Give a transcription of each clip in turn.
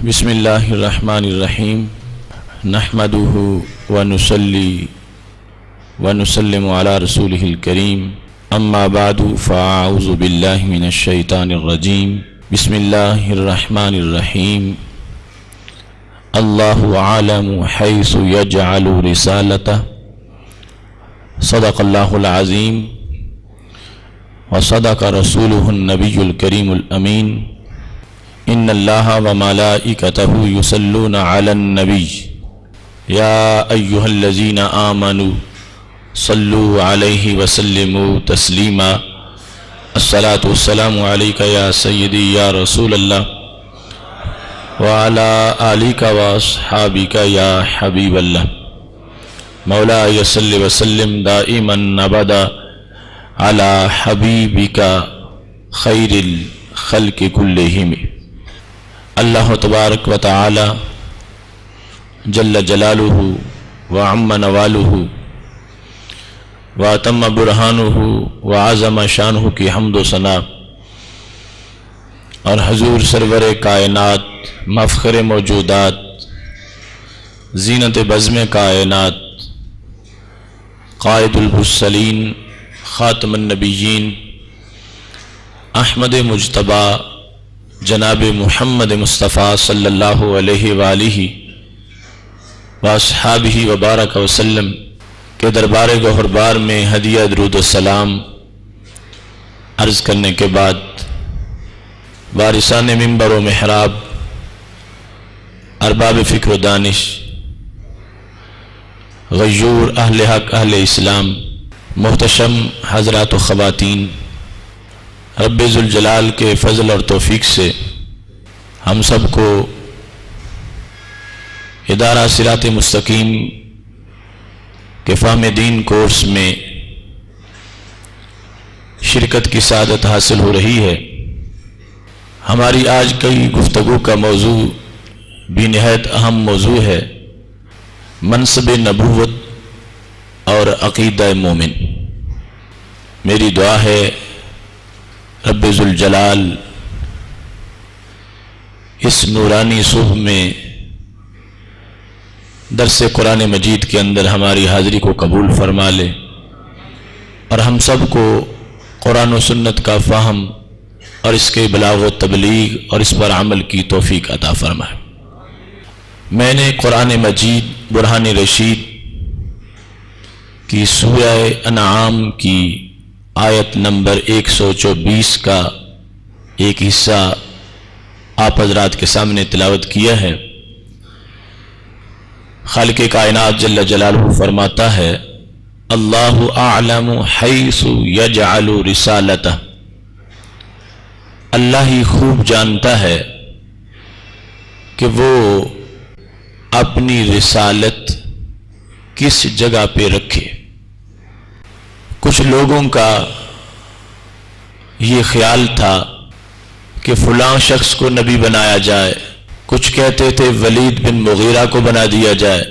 بسم اللہ الرحمن الرحیم نحمدہ ونصلی ونسلم علی رسولہ الکریم اما بعد فاعوذ باللہ من الشیطان الرجیم بسم اللہ الرحمن الرحیم اللہ عالم حیث یجعل رسالتہ صدق اللہ العظیم وصدق رسولہ النبی الکریم الامین ان اللہ وملائکتہ یصلون علی النبی یا ایہا الذین آمنوا صلوا علیہ وسلموا تسلیما الصلاة والسلام علیکہ یا سیدی یا رسول اللہ وعلی آلک واصحابک یا حبیب اللہ مولاي صل وسلم دائما ابدا علی حبیبک خیر الخلق کلہم۔ اللہ تبارک و تعالی جل جلالہ وعم نوالہ واتم برہانہ وعظم شانہ کی حمد و ثنا اور حضور سرور کائنات مفخر موجودات زینت بزم کائنات قائد المرسلین خاتم النبیین احمد مجتبی جناب محمد مصطفیٰ صلی اللہ علیہ وآلہ واصحابہ وبارک وسلم کے دربار گوہربار میں ہدیہ درود السلام عرض کرنے کے بعد وارثان منبر و محراب ارباب فکر و دانش غیور اہل حق اہل اسلام محتشم حضرات و خواتین، رب ذوالجلال کے فضل اور توفیق سے ہم سب کو ادارہ صراط مستقیم کے فہم دین کورس میں شرکت کی سعادت حاصل ہو رہی ہے۔ ہماری آج کی گفتگو کا موضوع بھی نہایت اہم موضوع ہے، منصب نبوت اور عقیدہ مومن۔ میری دعا ہے رب ذوالجلال اس نورانی صبح میں درس قرآن مجید کے اندر ہماری حاضری کو قبول فرما لے اور ہم سب کو قرآن و سنت کا فہم اور اس کے بلاغ و تبلیغ اور اس پر عمل کی توفیق عطا فرمائے۔ میں نے قرآن مجید برہان رشید کی سورہ انعام کی آیت نمبر 124 کا ایک حصہ آپ حضرات کے سامنے تلاوت کیا ہے۔ خالق کائنات جل جلالہ فرماتا ہے اللہ اعلم حیث یجعل رسالتہ، اللہ ہی خوب جانتا ہے کہ وہ اپنی رسالت کس جگہ پہ رکھے۔ کچھ لوگوں کا یہ خیال تھا کہ فلاں شخص کو نبی بنایا جائے، کچھ کہتے تھے ولید بن مغیرہ کو بنا دیا جائے،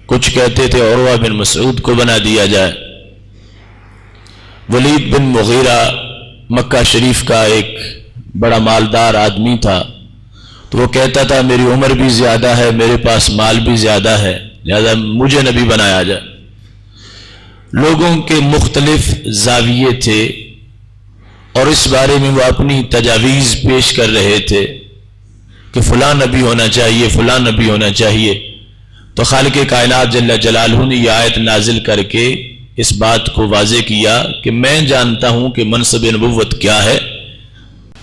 کچھ کہتے تھے عروہ بن مسعود کو بنا دیا جائے۔ ولید بن مغیرہ مکہ شریف کا ایک بڑا مالدار آدمی تھا، تو وہ کہتا تھا میری عمر بھی زیادہ ہے، میرے پاس مال بھی زیادہ ہے، لہذا مجھے نبی بنایا جائے۔ لوگوں کے مختلف زاویے تھے اور اس بارے میں وہ اپنی تجاویز پیش کر رہے تھے کہ فلاں نبی ہونا چاہیے، فلاں نبی ہونا چاہیے۔ تو خالق کائنات جل جلالہ نے یہ آیت نازل کر کے اس بات کو واضح کیا کہ میں جانتا ہوں کہ منصب نبوت کیا ہے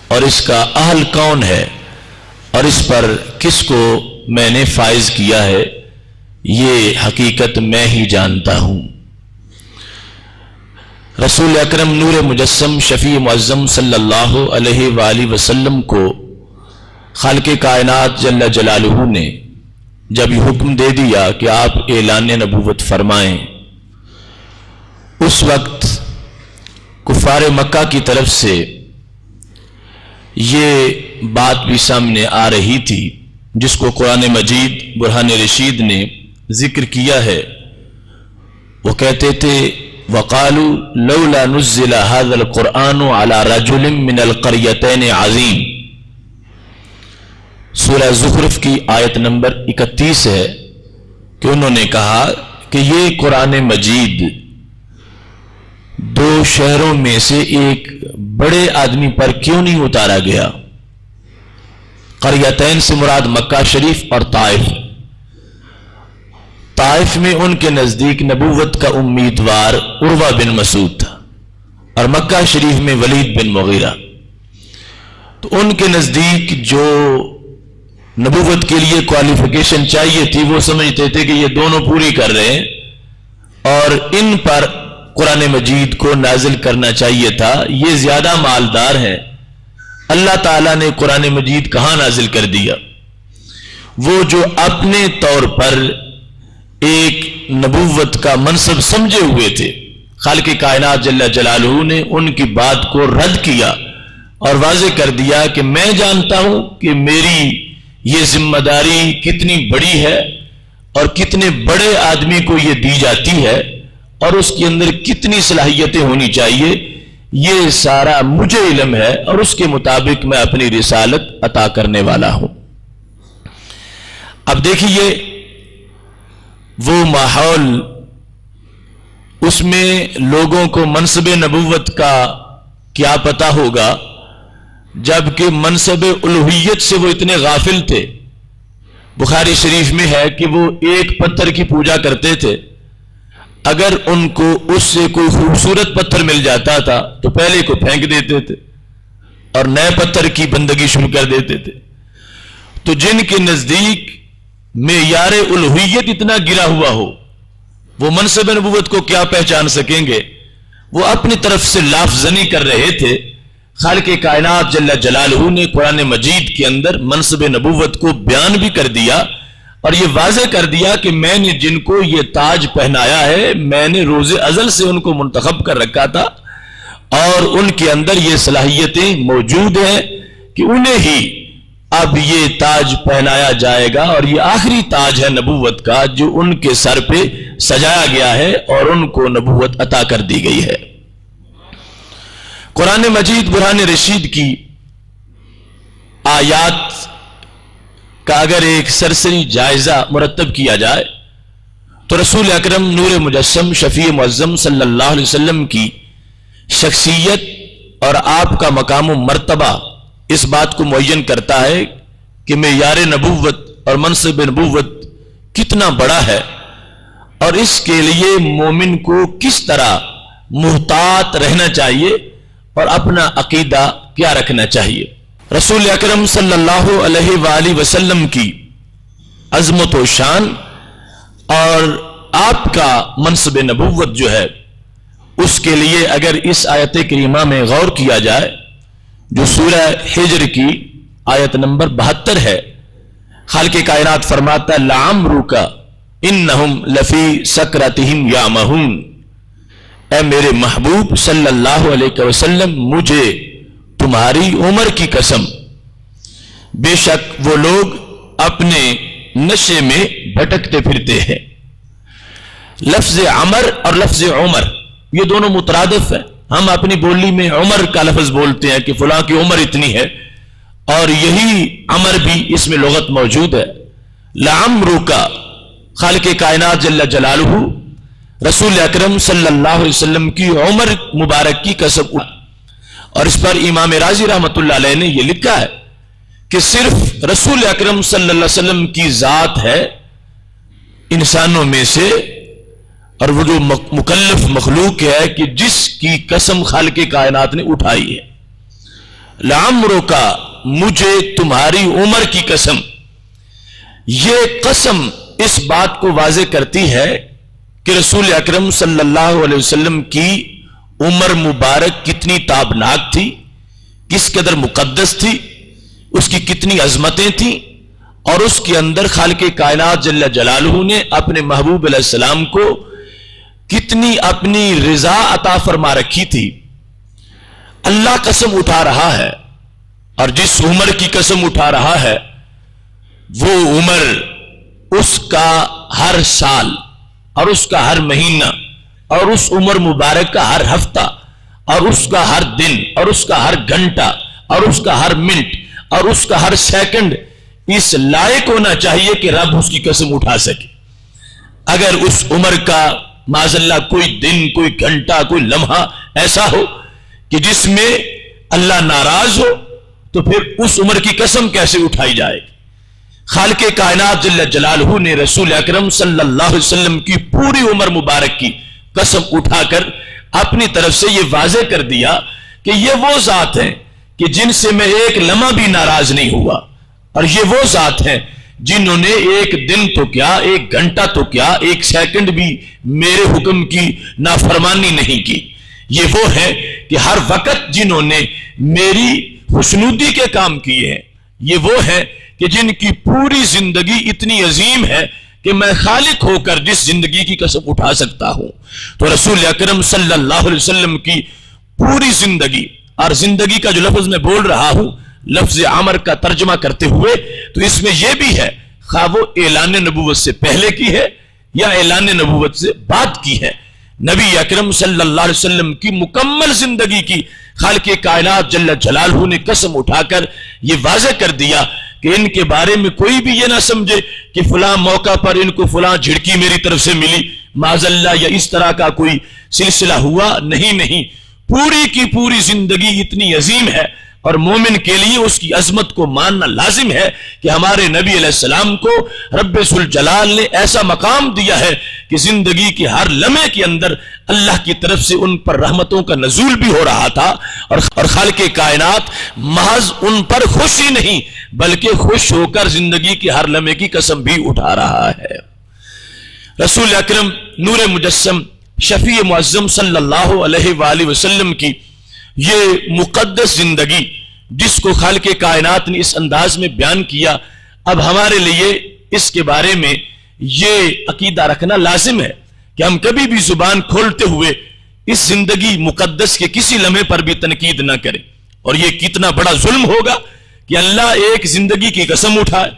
اور اس کا اہل کون ہے اور اس پر کس کو میں نے فائز کیا ہے، یہ حقیقت میں ہی جانتا ہوں۔ رسول اکرم نور مجسم شفیع معظم صلی اللہ علیہ وآلہ وسلم کو خالق کائنات جل جلالہ نے جب یہ حکم دے دیا کہ آپ اعلان نبوت فرمائیں، اس وقت کفار مکہ کی طرف سے یہ بات بھی سامنے آ رہی تھی جس کو قرآن مجید برہان رشید نے ذکر کیا ہے۔ وہ کہتے تھے وَقَالُوا لَوْلَا نُزِّلَ هَذَا الْقُرْآنُ عَلَى رَجُلٍ مِّنَ الْقَرْيَتَيْنِ عَظِيمٍ، سورہ زخرف کی آیت نمبر 31 ہے کہ انہوں نے کہا کہ یہ قرآن مجید دو شہروں میں سے ایک بڑے آدمی پر کیوں نہیں اتارا گیا؟ قریتین سے مراد مکہ شریف اور طائف۔ طائف میں ان کے نزدیک نبوت کا امیدوار عروہ بن مسعود تھا اور مکہ شریف میں ولید بن مغیرہ۔ تو ان کے نزدیک جو نبوت کے لیے کوالیفیکیشن چاہیے تھی وہ سمجھتے تھے کہ یہ دونوں پوری کر رہے ہیں اور ان پر قرآن مجید کو نازل کرنا چاہیے تھا، یہ زیادہ مالدار ہیں۔ اللہ تعالیٰ نے قرآن مجید کہاں نازل کر دیا؟ وہ جو اپنے طور پر ایک نبوت کا منصب سمجھے ہوئے تھے، خالق کائنات جل جلالہ نے ان کی بات کو رد کیا اور واضح کر دیا کہ میں جانتا ہوں کہ میری یہ ذمہ داری کتنی بڑی ہے اور کتنے بڑے آدمی کو یہ دی جاتی ہے اور اس کے اندر کتنی صلاحیتیں ہونی چاہیے، یہ سارا مجھے علم ہے اور اس کے مطابق میں اپنی رسالت عطا کرنے والا ہوں۔ اب دیکھیے وہ ماحول، اس میں لوگوں کو منصب نبوت کا کیا پتا ہوگا جبکہ منصب الوہیت سے وہ اتنے غافل تھے۔ بخاری شریف میں ہے کہ وہ ایک پتھر کی پوجا کرتے تھے، اگر ان کو اس سے کوئی خوبصورت پتھر مل جاتا تھا تو پہلے کو پھینک دیتے تھے اور نئے پتھر کی بندگی شروع کر دیتے تھے۔ تو جن کے نزدیک معیار الوہیت اتنا گرا ہوا ہو وہ منصب نبوت کو کیا پہچان سکیں گے؟ وہ اپنی طرف سے لافزنی کر رہے تھے۔ خالق کائنات جل جلالہ نے قرآن مجید کے اندر منصب نبوت کو بیان بھی کر دیا اور یہ واضح کر دیا کہ میں نے جن کو یہ تاج پہنایا ہے میں نے روز ازل سے ان کو منتخب کر رکھا تھا اور ان کے اندر یہ صلاحیتیں موجود ہیں کہ انہیں ہی اب یہ تاج پہنایا جائے گا اور یہ آخری تاج ہے نبوت کا جو ان کے سر پہ سجایا گیا ہے اور ان کو نبوت عطا کر دی گئی ہے۔ قرآن مجید برہان رشید کی آیات کا اگر ایک سرسری جائزہ مرتب کیا جائے تو رسول اکرم نور مجسم شفیع معظم صلی اللہ علیہ وسلم کی شخصیت اور آپ کا مقام و مرتبہ اس بات کو معین کرتا ہے کہ معیار نبوت اور منصب نبوت کتنا بڑا ہے اور اس کے لیے مومن کو کس طرح محتاط رہنا چاہیے اور اپنا عقیدہ کیا رکھنا چاہیے۔ رسول اکرم صلی اللہ علیہ وآلہ وسلم کی عظمت و شان اور آپ کا منصب نبوت جو ہے اس کے لیے اگر اس آیت کریمہ میں غور کیا جائے جو سورہ ہجر کی آیت نمبر 72 ہے، خالق کائنات فرماتا ہے لعمرک انہم لفی سکرتہم یعمہون، اے میرے محبوب صلی اللہ علیہ وسلم مجھے تمہاری عمر کی قسم، بے شک وہ لوگ اپنے نشے میں بھٹکتے پھرتے ہیں۔ لفظ عمر اور لفظ عمر یہ دونوں مترادف ہیں۔ ہم اپنی بولی میں عمر کا لفظ بولتے ہیں کہ فلاں کی عمر اتنی ہے اور یہی عمر بھی اس میں لغت موجود ہے۔ لعمرک خالق کائنات جل جلالہ رسول اکرم صلی اللہ علیہ وسلم کی عمر مبارک کی قسم، اور اس پر امام راضی رحمت اللہ علیہ نے یہ لکھا ہے کہ صرف رسول اکرم صلی اللہ علیہ وسلم کی ذات ہے انسانوں میں سے اور وہ جو مکلف مخلوق ہے کہ جس کی قسم خالق کائنات نے اٹھائی ہے۔ لعمرک مجھے تمہاری عمر کی قسم، یہ قسم اس بات کو واضح کرتی ہے کہ رسول اکرم صلی اللہ علیہ وسلم کی عمر مبارک کتنی تابناک تھی، کس قدر مقدس تھی، اس کی کتنی عظمتیں تھیں اور اس کے اندر خالق کائنات جل جلالہ نے اپنے محبوب علیہ السلام کو کتنی اپنی رضا عطا فرما رکھی تھی۔ اللہ قسم اٹھا رہا ہے اور جس عمر کی قسم اٹھا رہا ہے وہ عمر اس کا ہر سال اور اس کا ہر مہینہ اور اس عمر مبارک کا ہر ہفتہ اور اس کا ہر دن اور اس کا ہر گھنٹہ اور اس کا ہر منٹ اور اس کا ہر سیکنڈ، اس لائق ہونا چاہیے کہ رب اس کی قسم اٹھا سکے۔ اگر اس عمر کا معاذ اللہ کوئی دن، کوئی گھنٹہ، کوئی لمحہ ایسا ہو کہ جس میں اللہ ناراض ہو تو پھر اس عمر کی قسم کیسے اٹھائی جائے گی؟ خالق کائنات جل جلالہ نے رسول اکرم صلی اللہ علیہ وسلم کی پوری عمر مبارک کی قسم اٹھا کر اپنی طرف سے یہ واضح کر دیا کہ یہ وہ ذات ہیں کہ جن سے میں ایک لمحہ بھی ناراض نہیں ہوا، اور یہ وہ ذات ہیں جنہوں نے ایک دن تو کیا، ایک گھنٹہ تو کیا، ایک سیکنڈ بھی میرے حکم کی نافرمانی نہیں کی۔ یہ وہ ہے کہ ہر وقت جنہوں نے میری خوشنودی کے کام کیے ہیں، یہ وہ ہے کہ جن کی پوری زندگی اتنی عظیم ہے کہ میں خالق ہو کر جس زندگی کی قسم اٹھا سکتا ہوں۔ تو رسول اکرم صلی اللہ علیہ وسلم کی پوری زندگی، اور زندگی کا جو لفظ میں بول رہا ہوں لفظ عمر کا ترجمہ کرتے ہوئے، تو اس میں یہ بھی ہے خواہ وہ اعلان نبوت سے پہلے کی ہے یا اعلان نبوت سے بعد کی ہے، نبی اکرم صلی اللہ علیہ وسلم کی مکمل زندگی کی خالق کائنات جل جلالہ نے قسم اٹھا کر یہ واضح کر دیا کہ ان کے بارے میں کوئی بھی یہ نہ سمجھے کہ فلاں موقع پر ان کو فلاں جھڑکی میری طرف سے ملی معاذ اللہ، یا اس طرح کا کوئی سلسلہ ہوا، نہیں، پوری کی پوری زندگی اتنی عظیم ہے، اور مومن کے لیے اس کی عظمت کو ماننا لازم ہے کہ ہمارے نبی علیہ السلام کو رب ذوالجلال نے ایسا مقام دیا ہے کہ زندگی کے ہر لمحے کے اندر اللہ کی طرف سے ان پر رحمتوں کا نزول بھی ہو رہا تھا، اور خالق کائنات محض ان پر خوش ہی نہیں بلکہ خوش ہو کر زندگی کے ہر لمحے کی قسم بھی اٹھا رہا ہے۔ رسول اکرم نور مجسم شفیع معظم صلی اللہ علیہ وآلہ وسلم کی یہ مقدس زندگی جس کو خالق کائنات نے اس انداز میں بیان کیا، اب ہمارے لیے اس کے بارے میں یہ عقیدہ رکھنا لازم ہے کہ ہم کبھی بھی زبان کھولتے ہوئے اس زندگی مقدس کے کسی لمحے پر بھی تنقید نہ کریں، اور یہ کتنا بڑا ظلم ہوگا کہ اللہ ایک زندگی کی قسم اٹھائے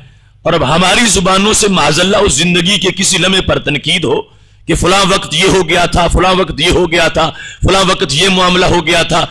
اور اب ہماری زبانوں سے معاذ اللہ اس زندگی کے کسی لمحے پر تنقید ہو کہ فلاں وقت یہ ہو گیا تھا، فلاں وقت یہ ہو گیا تھا، فلاں وقت یہ معاملہ ہو گیا تھا۔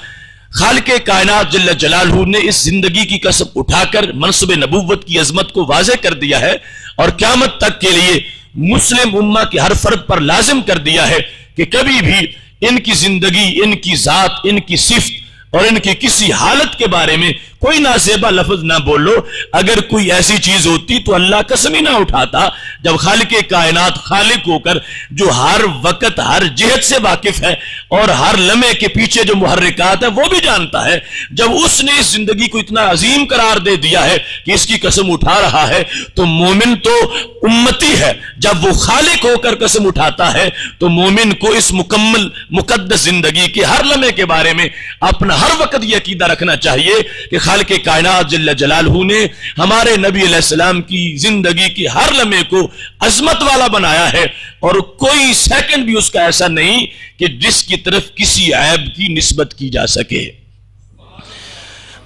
خالق کائنات جل جلالہ نے اس زندگی کی قسم اٹھا کر منصب نبوت کی عظمت کو واضح کر دیا ہے، اور قیامت تک کے لیے مسلم امہ کے ہر فرد پر لازم کر دیا ہے کہ کبھی بھی ان کی زندگی، ان کی ذات، ان کی صفت اور ان کی کسی حالت کے بارے میں کوئی نازیبا لفظ نہ بولو۔ اگر کوئی ایسی چیز ہوتی تو اللہ قسم ہی نہ اٹھاتا، جب خالق کائنات خالق ہو کر جو ہر وقت ہر جہت سے واقف ہے اور ہر لمحے کے پیچھے جو محرکات ہیں وہ بھی جانتا ہے، جب اس نے اس زندگی کو اتنا عظیم قرار دے دیا ہے کہ اس کی قسم اٹھا رہا ہے، تو مومن تو امتی ہے، جب وہ خالق ہو کر قسم اٹھاتا ہے تو مومن کو اس مکمل مقدس زندگی کے ہر لمحے کے بارے میں اپنا ہر وقت یہ عقیدہ رکھنا چاہیے کہ خالق کائنات جل جلالہ نے ہمارے نبی علیہ السلام کی زندگی کی ہر لمحے کو عظمت والا بنایا ہے، اور کوئی سیکنڈ بھی اس کا ایسا نہیں کہ جس کی طرف کسی عیب کی نسبت کی جا سکے۔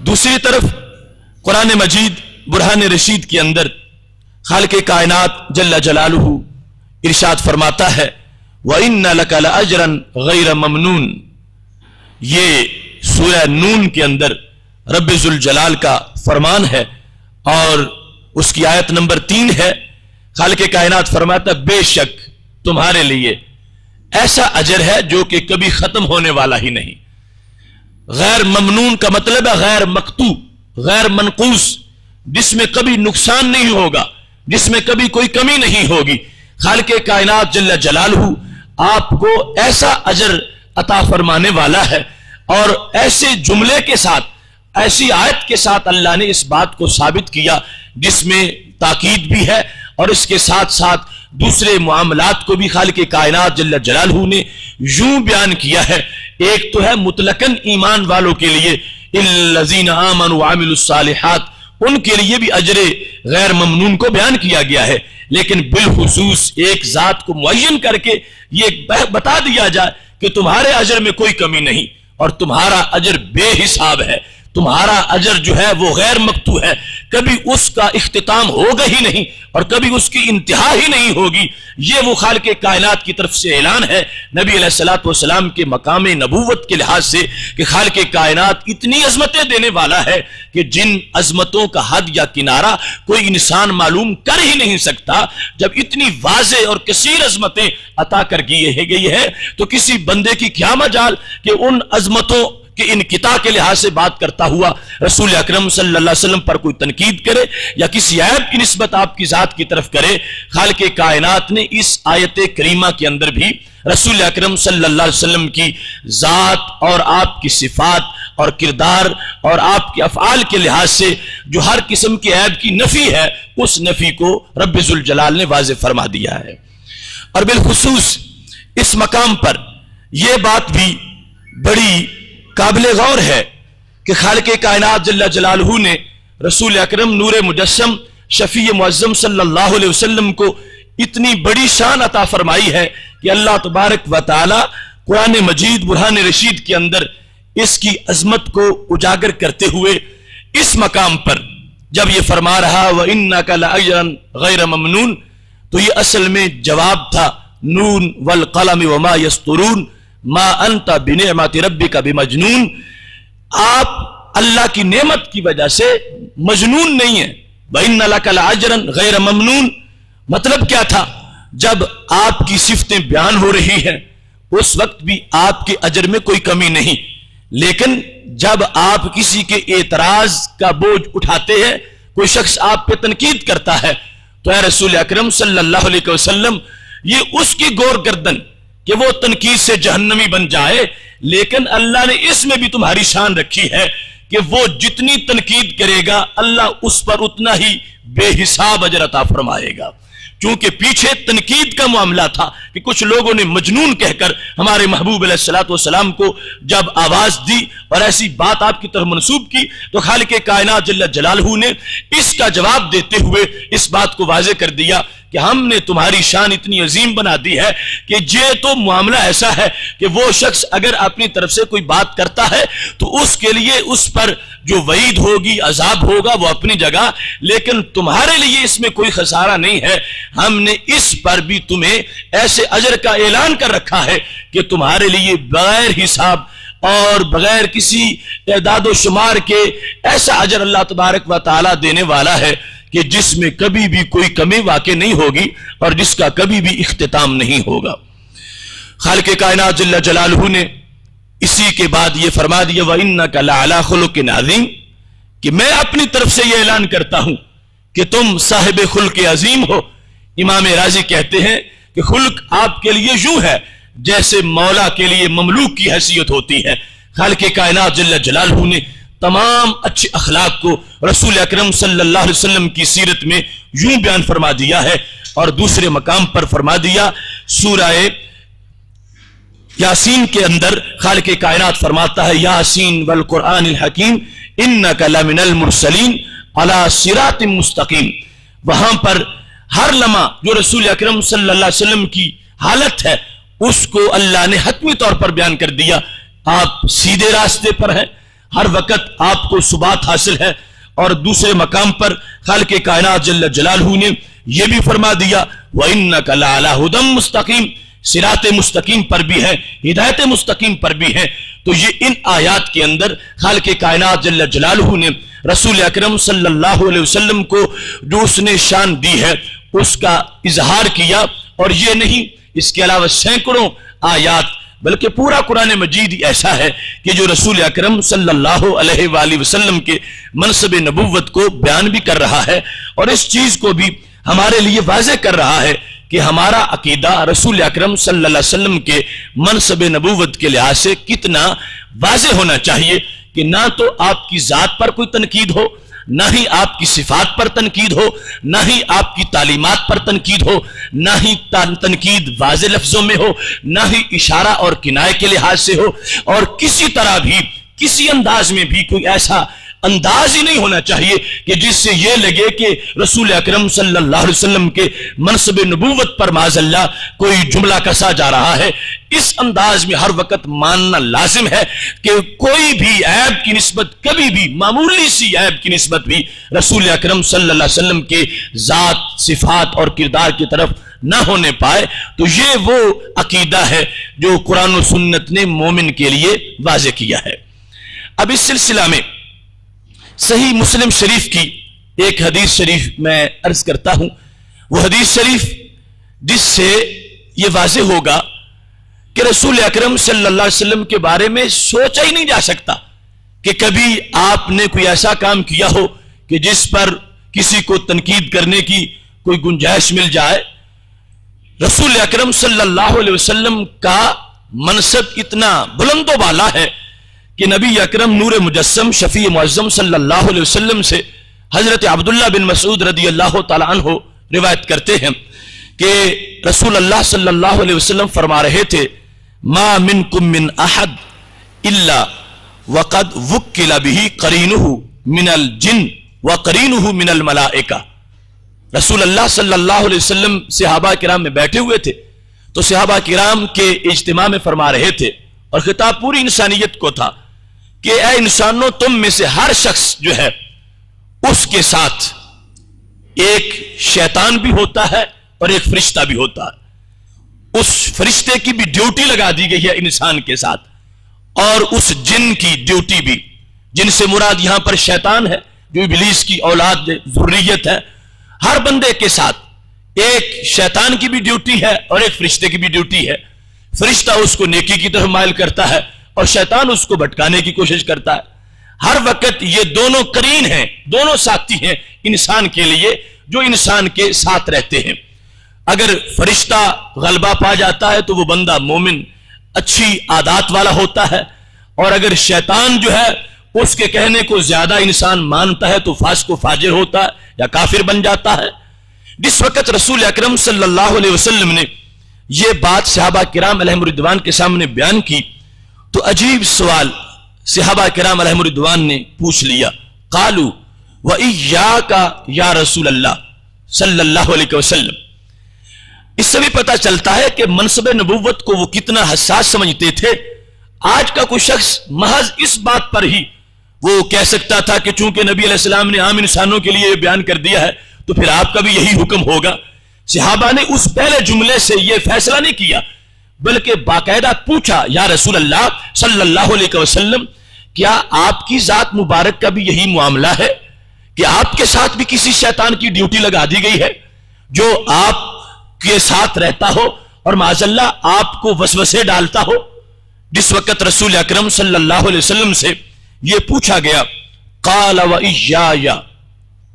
دوسری طرف قرآن مجید برہان رشید کے اندر خالق کائنات جل جلالہ ارشاد فرماتا ہے وَإِنَّ لَكَ لَأَجْرًا غَيْرَ مَمْنُونَ۔ یہ سورہ نون کے اندر رب ذوالجلال کا فرمان ہے، اور اس کی آیت نمبر 3 ہے۔ خالق کائنات فرماتا بے شک تمہارے لیے ایسا اجر ہے جو کہ کبھی ختم ہونے والا ہی نہیں۔ غیر ممنون کا مطلب ہے غیر مقطوع، غیر منقوص، جس میں کبھی نقصان نہیں ہوگا، جس میں کبھی کوئی کمی نہیں ہوگی۔ خالق کائنات جل جلالہ آپ کو ایسا اجر عطا فرمانے والا ہے، اور ایسے جملے کے ساتھ، ایسی آیت کے ساتھ اللہ نے اس بات کو ثابت کیا جس میں تاکید بھی ہے، اور اس کے ساتھ ساتھ دوسرے معاملات کو بھی خالق کائنات جل جلالہ نے یوں بیان کیا ہے۔ ایک تو ہے مطلقاً ایمان والوں کے لیے الذین آمنوا وعملوا الصالحات، ان کے لیے بھی اجر غیر ممنون کو بیان کیا گیا ہے، لیکن بالخصوص ایک ذات کو معین کر کے یہ بتا دیا جائے کہ تمہارے اجر میں کوئی کمی نہیں اور تمہارا اجر بے حساب ہے، تمہارا اجر جو ہے وہ غیر مقطوع ہے، کبھی اس کا اختتام ہوگا ہی نہیں اور کبھی اس کی انتہا ہی نہیں ہوگی۔ یہ وہ خالق کائنات کی طرف سے اعلان ہے نبی علیہ الصلوۃ والسلام کے مقام نبوت کے لحاظ سے کہ خالق کائنات اتنی عظمتیں دینے والا ہے کہ جن عظمتوں کا حد یا کنارہ کوئی انسان معلوم کر ہی نہیں سکتا، جب اتنی واضح اور کثیر عظمتیں عطا کر گئی ہے تو کسی بندے کی کیا مجال کہ ان عظمتوں کہ انقطاع کے لحاظ سے بات کرتا ہوا رسول اکرم صلی اللہ علیہ وسلم پر کوئی تنقید کرے یا کسی عیب کی نسبت آپ کی ذات کی طرف کرے۔ خالق کائنات نے اس آیت کریمہ کے اندر بھی رسول اکرم صلی اللہ علیہ وسلم کی ذات اور آپ کی صفات اور کردار اور آپ کے افعال کے لحاظ سے جو ہر قسم کے عیب کی نفی ہے، اس نفی کو رب ذوالجلال نے واضح فرما دیا ہے۔ اور بالخصوص اس مقام پر یہ بات بھی بڑی قابل غور ہے کہ خالق کائنات جل جلالہ نے رسول اکرم نور مجسم شفیع معظم صلی اللہ علیہ وسلم کو اتنی بڑی شان عطا فرمائی ہے کہ اللہ تبارک و تعالی قرآن مجید برہان رشید کے اندر اس کی عظمت کو اجاگر کرتے ہوئے اس مقام پر جب یہ فرما رہا وَإِنَّكَ لَأَجْرًا غَيْرَ مَمْنُونَ، تو یہ اصل میں جواب تھا نون والقلم وما یسطرون ما انت بنعمت ربک بمجنون، آپ اللہ کی نعمت کی وجہ سے مجنون نہیں ہیں۔ وَإِنَّ لَكَ لَأَجْرًا غَيْرَ مَمْنُونَ مطلب کیا تھا؟ جب آپ کی صفتیں بیان ہو رہی ہیں اس وقت بھی آپ کے اجر میں کوئی کمی نہیں، لیکن جب آپ کسی کے اعتراض کا بوجھ اٹھاتے ہیں، کوئی شخص آپ پہ تنقید کرتا ہے تو اے رسول اکرم صلی اللہ علیہ وسلم یہ اس کی گور گردن کہ وہ تنقید سے جہنمی بن جائے، لیکن اللہ نے اس میں بھی تمہاری شان رکھی ہے کہ وہ جتنی تنقید کرے گا اللہ اس پر اتنا ہی بے حساب اجر عطا فرمائے گا۔ چونکہ پیچھے تنقید کا معاملہ تھا کہ کچھ لوگوں نے مجنون کہہ کر ہمارے محبوب علیہ الصلوۃ والسلام کو جب آواز دی اور ایسی بات آپ کی طرف منسوب کی تو خالق کائنات جل جلالہ نے اس کا جواب دیتے ہوئے اس بات کو واضح کر دیا کہ ہم نے تمہاری شان اتنی عظیم بنا دی ہے کہ یہ تو معاملہ ایسا ہے کہ وہ شخص اگر اپنی طرف سے کوئی بات کرتا ہے تو اس کے لیے اس پر جو وعید ہوگی، عذاب ہوگا، وہ اپنی جگہ، لیکن تمہارے لیے اس میں کوئی خسارہ نہیں ہے۔ ہم نے اس پر بھی تمہیں ایسے اجر کا اعلان کر رکھا ہے کہ تمہارے لیے بغیر حساب اور بغیر کسی اعداد و شمار کے ایسا اجر اللہ تبارک و تعالی دینے والا ہے کہ جس میں کبھی بھی کوئی کمی واقع نہیں ہوگی اور جس کا کبھی بھی اختتام نہیں ہوگا۔ خالق کائنات جل جلالہ نے اسی کے بعد یہ فرما دیا وَإِنَّكَ لَعَلَىٰ خُلُقٍ عَظِيمٍ کہ میں اپنی طرف سے یہ اعلان کرتا ہوں کہ تم صاحب خلق عظیم ہو۔ امام راضی کہتے ہیں کہ خلق آپ کے لیے یوں ہے جیسے مولا کے لیے مملوک کی حیثیت ہوتی ہے۔ خالق کائنات جل جلالہ نے تمام اچھے اخلاق کو رسول اکرم صلی اللہ علیہ وسلم کی سیرت میں یوں بیان فرما دیا ہے اور دوسرے مقام پر فرما دیا سورہ یاسین کے اندر خالق کائنات فرماتا ہے یاسین والقرآن الحکیم انک لمن المرسلین علی صراط مستقیم۔ وہاں پر ہر لمحہ جو رسول اکرم صلی اللہ علیہ وسلم کی حالت ہے اس کو اللہ نے حتمی طور پر بیان کر دیا، آپ سیدھے راستے پر ہیں، ہر وقت آپ کو ثبات حاصل ہے۔ اور دوسرے مقام پر خالق کائنات جل جلالہ نے یہ بھی فرما دیا وَإِنَّكَ لَعَلَىٰ هُدًى مُسْتَقِيمٍ، صراط مستقیم پر بھی ہے، ہدایت مستقیم پر بھی ہے۔ تو یہ ان آیات کے اندر خالق کائنات جل جلالہ نے رسول اکرم صلی اللہ علیہ وسلم کو جو اس نے شان دی ہے اس کا اظہار کیا، اور یہ نہیں اس کے علاوہ سینکڑوں آیات بلکہ پورا قرآن مجید ایسا ہے کہ جو رسول اکرم صلی اللہ علیہ وآلہ وسلم کے منصب نبوت کو بیان بھی کر رہا ہے اور اس چیز کو بھی ہمارے لیے واضح کر رہا ہے کہ ہمارا عقیدہ رسول اکرم صلی اللہ علیہ وسلم کے منصب نبوت کے لحاظ سے کتنا واضح ہونا چاہیے کہ نہ تو آپ کی ذات پر کوئی تنقید ہو، نہ ہی آپ کی صفات پر تنقید ہو، نہ ہی آپ کی تعلیمات پر تنقید ہو، نہ ہی تنقید واضح لفظوں میں ہو، نہ ہی اشارہ اور کنایہ کے لحاظ سے ہو، اور کسی طرح بھی کسی انداز میں بھی کوئی ایسا انداز ہی نہیں ہونا چاہیے کہ جس سے یہ لگے کہ رسول اکرم صلی اللہ علیہ وسلم کے منصب نبوت پر معاذ اللہ کوئی جملہ کسا جا رہا ہے۔ اس انداز میں ہر وقت ماننا لازم ہے کہ کوئی بھی عیب کی نسبت، کبھی بھی معمولی سی عیب کی نسبت بھی رسول اکرم صلی اللہ علیہ وسلم کے ذات، صفات اور کردار کی طرف نہ ہونے پائے۔ تو یہ وہ عقیدہ ہے جو قرآن و سنت نے مومن کے لیے واضح کیا ہے۔ اب اس سلسلہ میں صحیح مسلم شریف کی ایک حدیث شریف میں عرض کرتا ہوں، وہ حدیث شریف جس سے یہ واضح ہوگا کہ رسول اکرم صلی اللہ علیہ وسلم کے بارے میں سوچا ہی نہیں جا سکتا کہ کبھی آپ نے کوئی ایسا کام کیا ہو کہ جس پر کسی کو تنقید کرنے کی کوئی گنجائش مل جائے۔ رسول اکرم صلی اللہ علیہ وسلم کا منصب اتنا بلند و بالا ہے کہ نبی اکرم نور مجسم شفیع معظم صلی اللہ علیہ وسلم سے حضرت عبداللہ بن مسعود رضی اللہ تعالی عنہ روایت کرتے ہیں کہ رسول اللہ صلی اللہ علیہ وسلم فرما رہے تھے، ما منکم من احد الا وقد وکل به قرینہ من الجن وقرینہ من الملائکہ۔ رسول اللہ صلی اللہ علیہ وسلم صحابہ کرام میں بیٹھے ہوئے تھے تو صحابہ کرام کے اجتماع میں فرما رہے تھے، اور خطاب پوری انسانیت کو تھا کہ اے انسانوں، تم میں سے ہر شخص جو ہے اس کے ساتھ ایک شیطان بھی ہوتا ہے اور ایک فرشتہ بھی ہوتا ہے۔ اس فرشتے کی بھی ڈیوٹی لگا دی گئی ہے انسان کے ساتھ، اور اس جن کی ڈیوٹی بھی، جن سے مراد یہاں پر شیطان ہے جو ابلیس کی اولاد ذریت ہے۔ ہر بندے کے ساتھ ایک شیطان کی بھی ڈیوٹی ہے اور ایک فرشتے کی بھی ڈیوٹی ہے۔ فرشتہ اس کو نیکی کی طرف مائل کرتا ہے اور شیطان اس کو بھٹکانے کی کوشش کرتا ہے۔ ہر وقت یہ دونوں قرین ہیں، دونوں ساتھی ہیں انسان کے لیے جو انسان کے ساتھ رہتے ہیں۔ اگر فرشتہ غلبہ پا جاتا ہے تو وہ بندہ مومن، اچھی عادات والا ہوتا ہے، اور اگر شیطان جو ہے اس کے کہنے کو زیادہ انسان مانتا ہے تو فاسق و فاجر ہوتا ہے یا کافر بن جاتا ہے۔ جس وقت رسول اکرم صلی اللہ علیہ وسلم نے یہ بات صحابہ کرام علیہم الرضوان کے سامنے بیان کی تو عجیب سوال صحابہ کرام علیہم الرضوان نے پوچھ لیا، قالوا وَإِيَّاكَ یا رسول اللہ صلی اللہ علیہ وسلم۔ اس سے بھی پتہ چلتا ہے کہ منصب نبوت کو وہ کتنا حساس سمجھتے تھے۔ آج کا کوئی شخص محض اس بات پر ہی وہ کہہ سکتا تھا کہ چونکہ نبی علیہ السلام نے عام انسانوں کے لیے بیان کر دیا ہے تو پھر آپ کا بھی یہی حکم ہوگا۔ صحابہ نے اس پہلے جملے سے یہ فیصلہ نہیں کیا بلکہ باقاعدہ پوچھا، یا رسول اللہ صلی اللہ علیہ وسلم، کیا آپ کی ذات مبارک کا بھی یہی معاملہ ہے کہ آپ کے ساتھ بھی کسی شیطان کی ڈیوٹی لگا دی گئی ہے جو آپ کے ساتھ رہتا ہو اور معاذ اللہ آپ کو وسوسے ڈالتا ہو؟ جس وقت رسول اکرم صلی اللہ علیہ وسلم سے یہ پوچھا گیا، قال وَإِيَّايَ،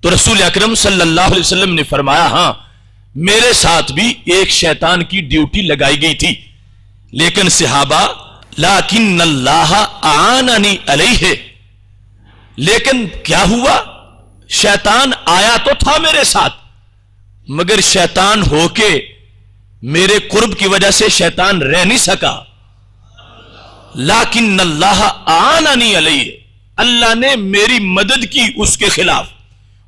تو رسول اکرم صلی اللہ علیہ وسلم نے فرمایا، ہاں میرے ساتھ بھی ایک شیطان کی ڈیوٹی لگائی گئی تھی، لیکن صحابہ لیکن اللہ اعاننی علیہ، لیکن کیا ہوا، شیطان آیا تو تھا میرے ساتھ مگر شیطان ہو کے میرے قرب کی وجہ سے شیطان رہ نہیں سکا۔ لیکن اللہ اعاننی علیہ، اللہ نے میری مدد کی اس کے خلاف،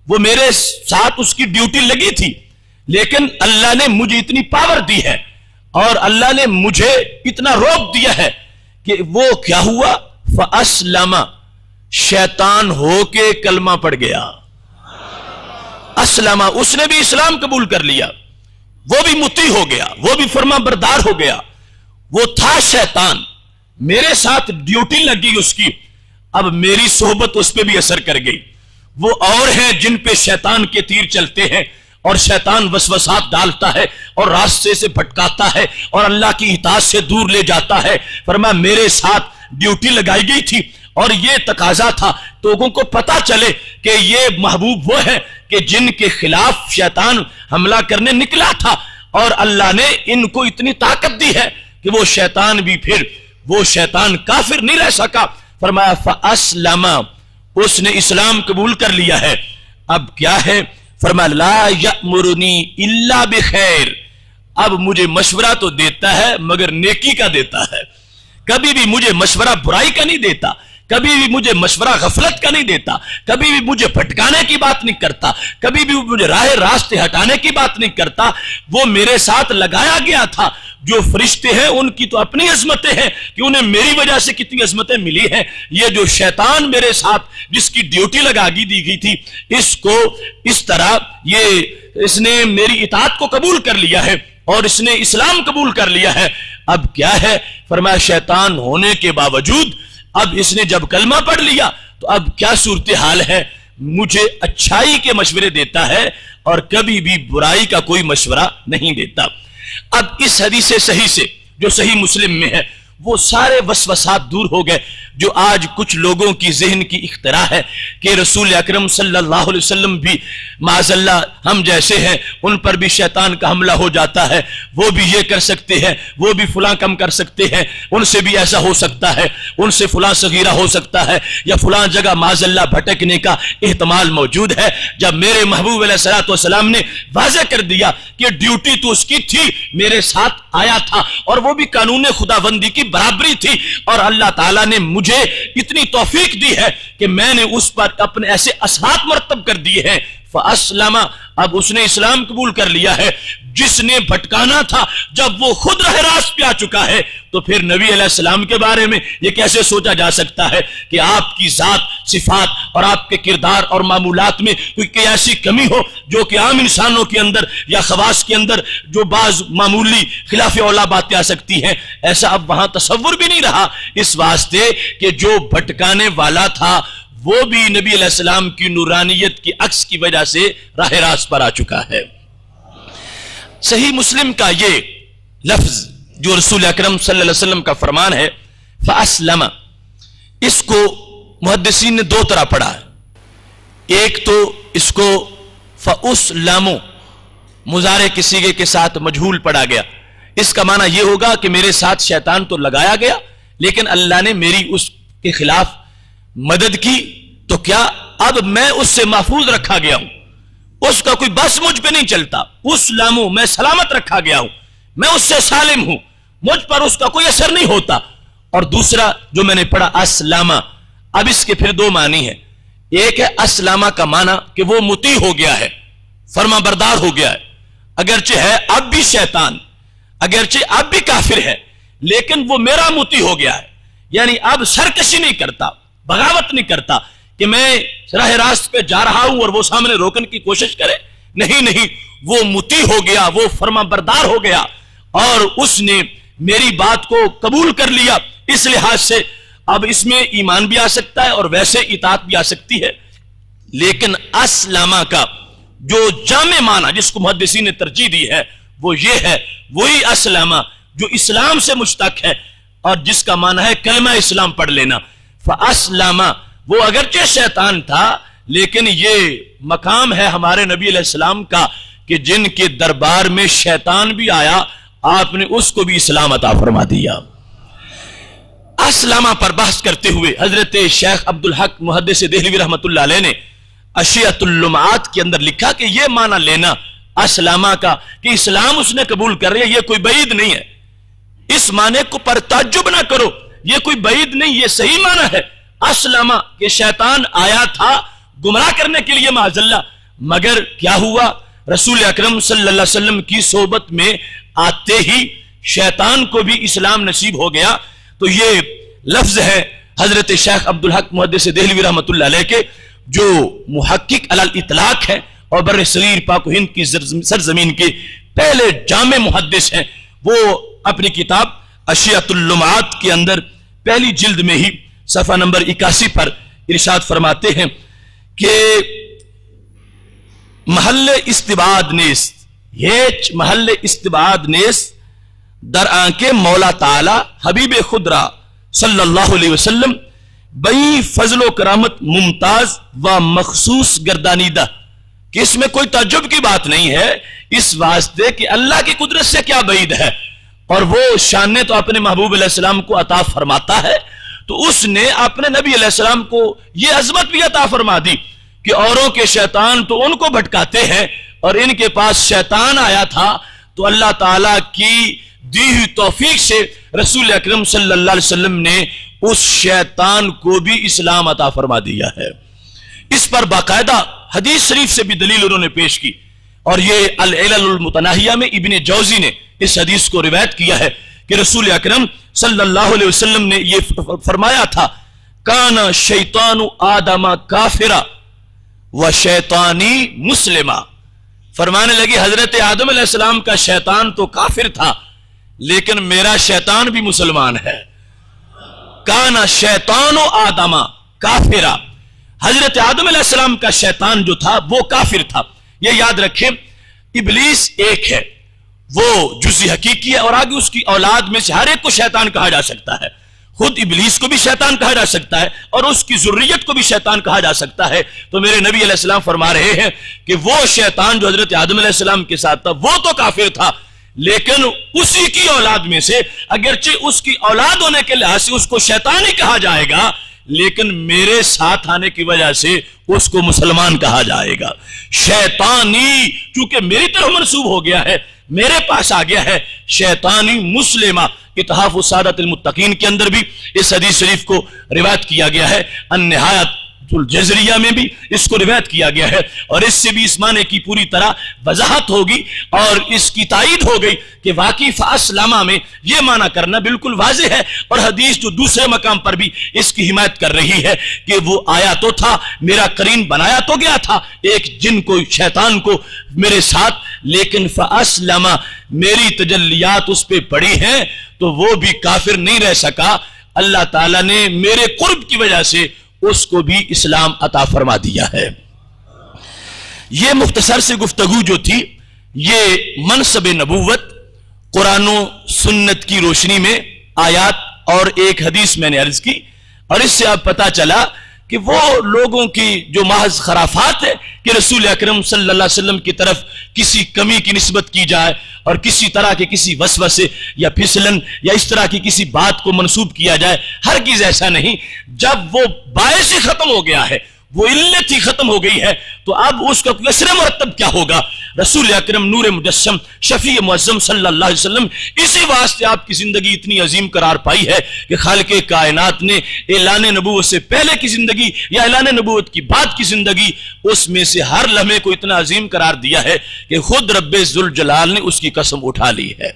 وہ میرے ساتھ اس کی ڈیوٹی لگی تھی لیکن اللہ نے مجھے اتنی پاور دی ہے اور اللہ نے مجھے اتنا روک دیا ہے کہ وہ کیا ہوا، فَأَسْلَمَ، شیطان ہو کے کلمہ پڑھ گیا۔ اسلم، اس نے بھی اسلام قبول کر لیا، وہ بھی مطیع ہو گیا، وہ بھی فرما بردار ہو گیا۔ وہ تھا شیطان، میرے ساتھ ڈیوٹی لگ گئی اس کی، اب میری صحبت اس پہ بھی اثر کر گئی۔ وہ اور ہیں جن پہ شیطان کے تیر چلتے ہیں اور شیطان وسوسات ڈالتا ہے اور راستے سے بھٹکاتا ہے اور اللہ کی اطاعت سے دور لے جاتا ہے۔ فرمایا میرے ساتھ ڈیوٹی لگائی گئی تھی اور یہ تقاضا تھا لوگوں کو پتا چلے کہ یہ محبوب وہ ہے کہ جن کے خلاف شیطان حملہ کرنے نکلا تھا، اور اللہ نے ان کو اتنی طاقت دی ہے کہ وہ شیطان بھی پھر وہ شیطان کافر نہیں رہ سکا۔ فرمایا فَأَسْلَمَ، اس نے اسلام قبول کر لیا ہے۔ اب کیا ہے؟ فرمایا لا یأمرنی الا بخیر، اب مجھے مشورہ تو دیتا ہے مگر نیکی کا دیتا ہے، کبھی بھی مجھے مشورہ برائی کا نہیں دیتا، کبھی بھی مجھے مشورہ غفلت کا نہیں دیتا، کبھی بھی مجھے بھٹکانے کی بات نہیں کرتا، کبھی بھی مجھے راہ راستے ہٹانے کی بات نہیں کرتا۔ وہ میرے ساتھ لگایا گیا تھا۔ جو فرشتے ہیں ان کی تو اپنی عظمتیں ہیں کہ انہیں میری وجہ سے کتنی عظمتیں ملی ہیں، یہ جو شیطان میرے ساتھ جس کی ڈیوٹی لگا دی گئی تھی، اس کو اس طرح اس نے میری اطاعت کو قبول کر لیا ہے اور اس نے اسلام قبول کر لیا ہے۔ اب کیا ہے؟ فرمایا شیطان ہونے کے باوجود اب اس نے جب کلمہ پڑھ لیا تو اب کیا صورتحال ہے؟ مجھے اچھائی کے مشورے دیتا ہے اور کبھی بھی برائی کا کوئی مشورہ نہیں دیتا۔ اب اس حدیث صحیح سے جو صحیح مسلم میں ہے وہ سارے وسوسات دور ہو گئے جو آج کچھ لوگوں کی ذہن کی اختراع ہے کہ رسول اکرم صلی اللہ علیہ وسلم بھی معاذ اللہ ہم جیسے ہیں، ان پر بھی شیطان کا حملہ ہو جاتا ہے، وہ بھی یہ کر سکتے ہیں، وہ بھی فلاں کم کر سکتے ہیں، ان سے بھی ایسا ہو سکتا ہے، ان سے فلاں صغیرہ ہو سکتا ہے، یا فلاں جگہ معاذ اللہ بھٹکنے کا احتمال موجود ہے۔ جب میرے محبوب علیہ الصلوۃ والسلام نے واضح کر دیا کہ ڈیوٹی تو اس کی تھی، میرے ساتھ آیا تھا اور وہ بھی قانون خداوندی کی برابری تھی، اور اللہ تعالیٰ نے مجھے اتنی توفیق دی ہے کہ میں نے اس پر اپنے ایسے اثرات مرتب کر دیے ہیں۔ فَأَسْلَمَ، اب اس نے اسلام قبول کر لیا ہے۔ جس نے بھٹکانا تھا جب وہ خود راہ راست پہ آ چکا ہے تو پھر نبی علیہ السلام کے بارے میں یہ کیسے سوچا جا سکتا ہے کہ آپ کی ذات، صفات اور آپ کے کردار اور معمولات میں کوئی ایسی کمی ہو جو کہ عام انسانوں کے اندر یا خواص کے اندر جو بعض معمولی خلاف اولا باتیں آ سکتی ہیں، ایسا اب وہاں تصور بھی نہیں رہا، اس واسطے کہ جو بھٹکانے والا تھا وہ بھی نبی علیہ السلام کی نورانیت کی عکس کی وجہ سے راہ راست پر آ چکا ہے۔ صحیح مسلم کا یہ لفظ جو رسول اکرم صلی اللہ علیہ وسلم کا فرمان ہے فَأَسْلَمَ، اس کو محدثین نے دو طرح پڑھا ہے۔ ایک تو اس کو فَأُسْلَمُ مضارع کے صیغے کے ساتھ مجہول پڑھا گیا، اس کا معنی یہ ہوگا کہ میرے ساتھ شیطان تو لگایا گیا لیکن اللہ نے میری اس کے خلاف مدد کی، تو کیا اب میں اس سے محفوظ رکھا گیا ہوں، اس کا کوئی بس مجھ پہ نہیں چلتا، اسلامو میں سلامت رکھا گیا ہوں، میں اس سے سالم ہوں، مجھ پر اس کا کوئی اثر نہیں ہوتا۔ اور دوسرا جو میں نے پڑھا اسلامہ، اب اس کے پھر دو معنی ہیں۔ ایک ہے اسلامہ کا معنی کہ وہ مطیع ہو گیا ہے، فرما بردار ہو گیا ہے، اگرچہ ہے اب بھی شیطان، اگرچہ اب بھی کافر ہے، لیکن وہ میرا مطیع ہو گیا ہے، یعنی اب سرکشی نہیں کرتا، بغاوت نہیں کرتا کہ میں راہ راست پہ جا رہا ہوں اور وہ سامنے روکنے کی کوشش کرے، نہیں، وہ مطیع ہو گیا، وہ فرما بردار ہو گیا اور اس نے میری بات کو قبول کر لیا۔ اس لحاظ سے اب اس میں ایمان بھی آ سکتا ہے اور ویسے اطاعت بھی آ سکتی ہے، لیکن اسلامہ کا جو جامع معنی جس کو محدثین نے ترجیح دی ہے وہ یہ ہے، وہی اسلامہ جو اسلام سے مشتق ہے اور جس کا معنی ہے کلمہ اسلام پڑھ لینا۔ فَأَسْلَمَ، وہ اگرچہ شیطان تھا لیکن یہ مقام ہے ہمارے نبی علیہ السلام کا کہ جن کے دربار میں شیطان بھی آیا آپ نے اس کو بھی اسلام عطا فرما دیا۔ اسلامہ پر بحث کرتے ہوئے حضرت شیخ عبدالحق محدث دہلوی رحمۃ اللہ علیہ نے اشیاۃ اللمعات کے اندر لکھا کہ یہ معنی لینا اسلامہ کا کہ اسلام اس نے قبول کر لیا، یہ کوئی بعید نہیں ہے، اس معنی کو پر تعجب نہ کرو، یہ کوئی بعید نہیں، یہ صحیح معنی ہے۔ اسلامہ کہ شیطان آیا تھا گمراہ کرنے کے لیے معاذ اللہ، مگر کیا ہوا، رسول اکرم صلی اللہ علیہ وسلم کی صحبت میں آتے ہی شیطان کو بھی اسلام نصیب ہو گیا۔ تو یہ لفظ ہے حضرت شیخ عبدالحق محدث دہلوی رحمۃ اللہ علیہ کے جو محقق علی الاطلاق ہے اور بر صغیر پاک و ہند کی سرزمین کے پہلے جامع محدث ہیں۔ وہ اپنی کتاب اشیاۃ اللمعات کے اندر پہلی جلد میں ہی صفحہ نمبر 81 پر ارشاد فرماتے ہیں کہ محل استبعاد نیست، ہیچ محل استبعاد نیست در آنکه مولا تعالی حبیب خود را صلی اللہ علیہ وسلم بئی فضل و کرامت ممتاز و مخصوص گردانیدہ، کہ اس میں کوئی تعجب کی بات نہیں ہے، اس واسطے کہ اللہ کی قدرت سے کیا بعید ہے، اور وہ شان نے تو اپنے محبوب علیہ السلام کو عطا فرماتا ہے، تو اس نے اپنے نبی علیہ السلام کو یہ عظمت بھی عطا فرما دی کہ اوروں کے شیطان تو ان کو بھٹکاتے ہیں اور ان کے پاس شیطان آیا تھا تو اللہ تعالیٰ کی دی ہوئی توفیق سے رسول اکرم صلی اللہ علیہ وسلم نے اس شیطان کو بھی اسلام عطا فرما دیا ہے۔ اس پر باقاعدہ حدیث شریف سے بھی دلیل انہوں نے پیش کی، اور یہ العلل المتناہیہ میں ابن جوزی نے اس حدیث کو روایت کیا ہے کہ رسول اکرم صلی اللہ علیہ وسلم نے یہ فرمایا تھا، کانا شیطان آدم کافرا و شیطانی مسلمہ۔ فرمانے لگے حضرت آدم علیہ السلام کا شیطان تو کافر تھا، لیکن میرا شیطان بھی مسلمان ہے۔ کانا شیطان آدم کافرا، حضرت آدم علیہ السلام کا شیطان جو تھا وہ کافر تھا۔ یہ یاد رکھیں، ابلیس ایک ہے، وہ جزئی حقیقی ہے، اور آگے اس کی اولاد میں سے ہر ایک کو شیطان کہا جا سکتا ہے۔ خود ابلیس کو بھی شیطان کہا جا سکتا ہے، اور اس کی ذریت کو بھی شیطان کہا جا سکتا ہے۔ تو میرے نبی علیہ السلام فرما رہے ہیں کہ وہ شیطان جو حضرت آدم علیہ السلام کے ساتھ تھا وہ تو کافر تھا، لیکن اسی کی اولاد میں سے، اگرچہ اس کی اولاد ہونے کے لحاظ سے اس کو شیطان ہی کہا جائے گا، لیکن میرے ساتھ آنے کی وجہ سے اس کو مسلمان کہا جائے گا۔ شیطانی چونکہ میری طرف منسوب ہو گیا ہے، میرے پاس آ گیا ہے، شیطانی مسلمہ۔ اتحاف السادۃ المتقین کے اندر بھی اس حدیث شریف کو روایت کیا گیا ہے، النہایۃ الجزریہ میں بھی اس کو روایت کیا گیا ہے، اور اس سے بھی اس معنی کی پوری طرح وضاحت ہوگی اور اس کی تائید ہو گئی کہ واقعی فاسلمہ میں یہ معنی کرنا بالکل واضح ہے، اور حدیث جو دوسرے مقام پر بھی اس کی حمایت کر رہی ہے کہ وہ آیا تو تھا، میرا قرین بنایا تو گیا تھا ایک جن کو، شیطان کو میرے ساتھ، لیکن فاسلمہ میری تجلیات اس پہ پڑی ہیں تو وہ بھی کافر نہیں رہ سکا۔ اللہ تعالیٰ نے میرے قرب کی وجہ سے اس کو بھی اسلام عطا فرما دیا ہے۔ یہ مختصر سے گفتگو جو تھی، یہ منصب نبوت قرآن و سنت کی روشنی میں آیات اور ایک حدیث میں نے عرض کی، اور اس سے اب پتا چلا کہ وہ لوگوں کی جو محض خرافات ہے کہ رسول اکرم صلی اللہ علیہ وسلم کی طرف کسی کمی کی نسبت کی جائے اور کسی طرح کے کسی وسوسے یا پھسلن یا اس طرح کی کسی بات کو منسوب کیا جائے، ہرگز ایسا نہیں۔ جب وہ باعث ہی ختم ہو گیا ہے، وہ علت ہی ختم ہو گئی ہے، تو اب اس کا اثر مرتب کیا ہوگا؟ رسول اکرم نور مجسم شفیع معظم صلی اللہ علیہ وسلم، اسی واسطے آپ کی زندگی اتنی عظیم قرار پائی ہے کہ خالق کائنات نے اعلان نبوت سے پہلے کی زندگی یا اعلان نبوت کی بعد کی زندگی، اس میں سے ہر لمحے کو اتنا عظیم قرار دیا ہے کہ خود رب ذوالجلال نے اس کی قسم اٹھا لی ہے،